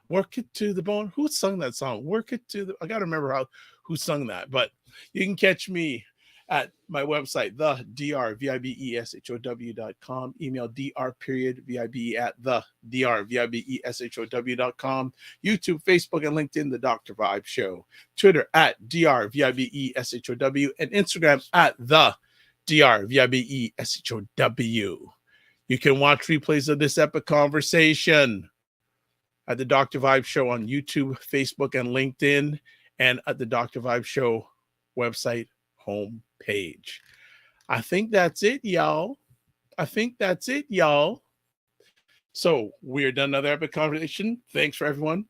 Work it to the bone. Who sung that song? Work it to the. I gotta remember who sung that. But you can catch me at my website, the drvibeshow.com. Email dr.vibe at the drvibeshow.com. YouTube, Facebook, and LinkedIn, The Dr. Vibe Show. Twitter at drvibeshow, and Instagram at the drvibeshow. You can watch replays of this epic conversation at the Dr. Vibe Show on YouTube, Facebook, and LinkedIn, and at the Dr. Vibe Show website homepage. I think that's it, y'all. So we are done another epic conversation. Thanks for everyone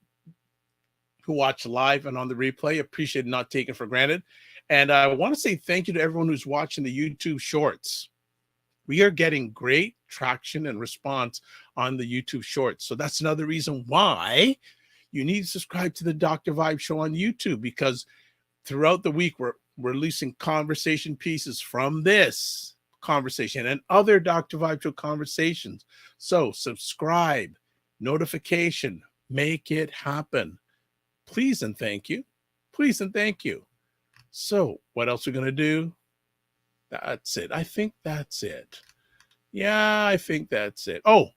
who watched live and on the replay. Appreciate it, not taken for granted. And I want to say thank you to everyone who's watching the YouTube shorts. We are getting great traction and response on the YouTube shorts. So that's another reason why you need to subscribe to the Dr. Vibe Show on YouTube, because throughout the week, we're releasing conversation pieces from this conversation and other Dr. Vibe Show conversations. So subscribe, notification, make it happen. Please and thank you. Please and thank you. So what else are we going to do? That's it. I think that's it. Yeah, I think that's it. Oh,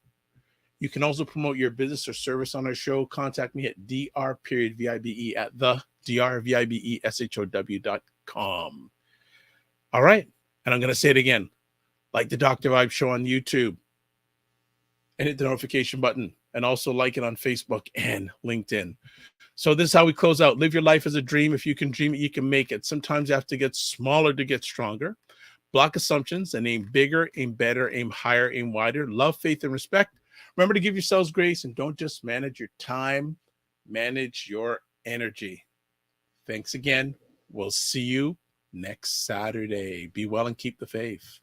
you can also promote your business or service on our show. Contact me at dr.vibe at the drvibeshow.com. All right. And I'm going to say it again. Like the Dr. Vibe Show on YouTube and hit the notification button, and also like it on Facebook and LinkedIn. So this is how we close out. Live your life as a dream. If you can dream it, you can make it. Sometimes you have to get smaller to get stronger. Block assumptions and aim bigger, aim better, aim higher, aim wider. Love, faith, and respect. Remember to give yourselves grace and don't just manage your time, manage your energy. Thanks again. We'll see you next Saturday. Be well and keep the faith.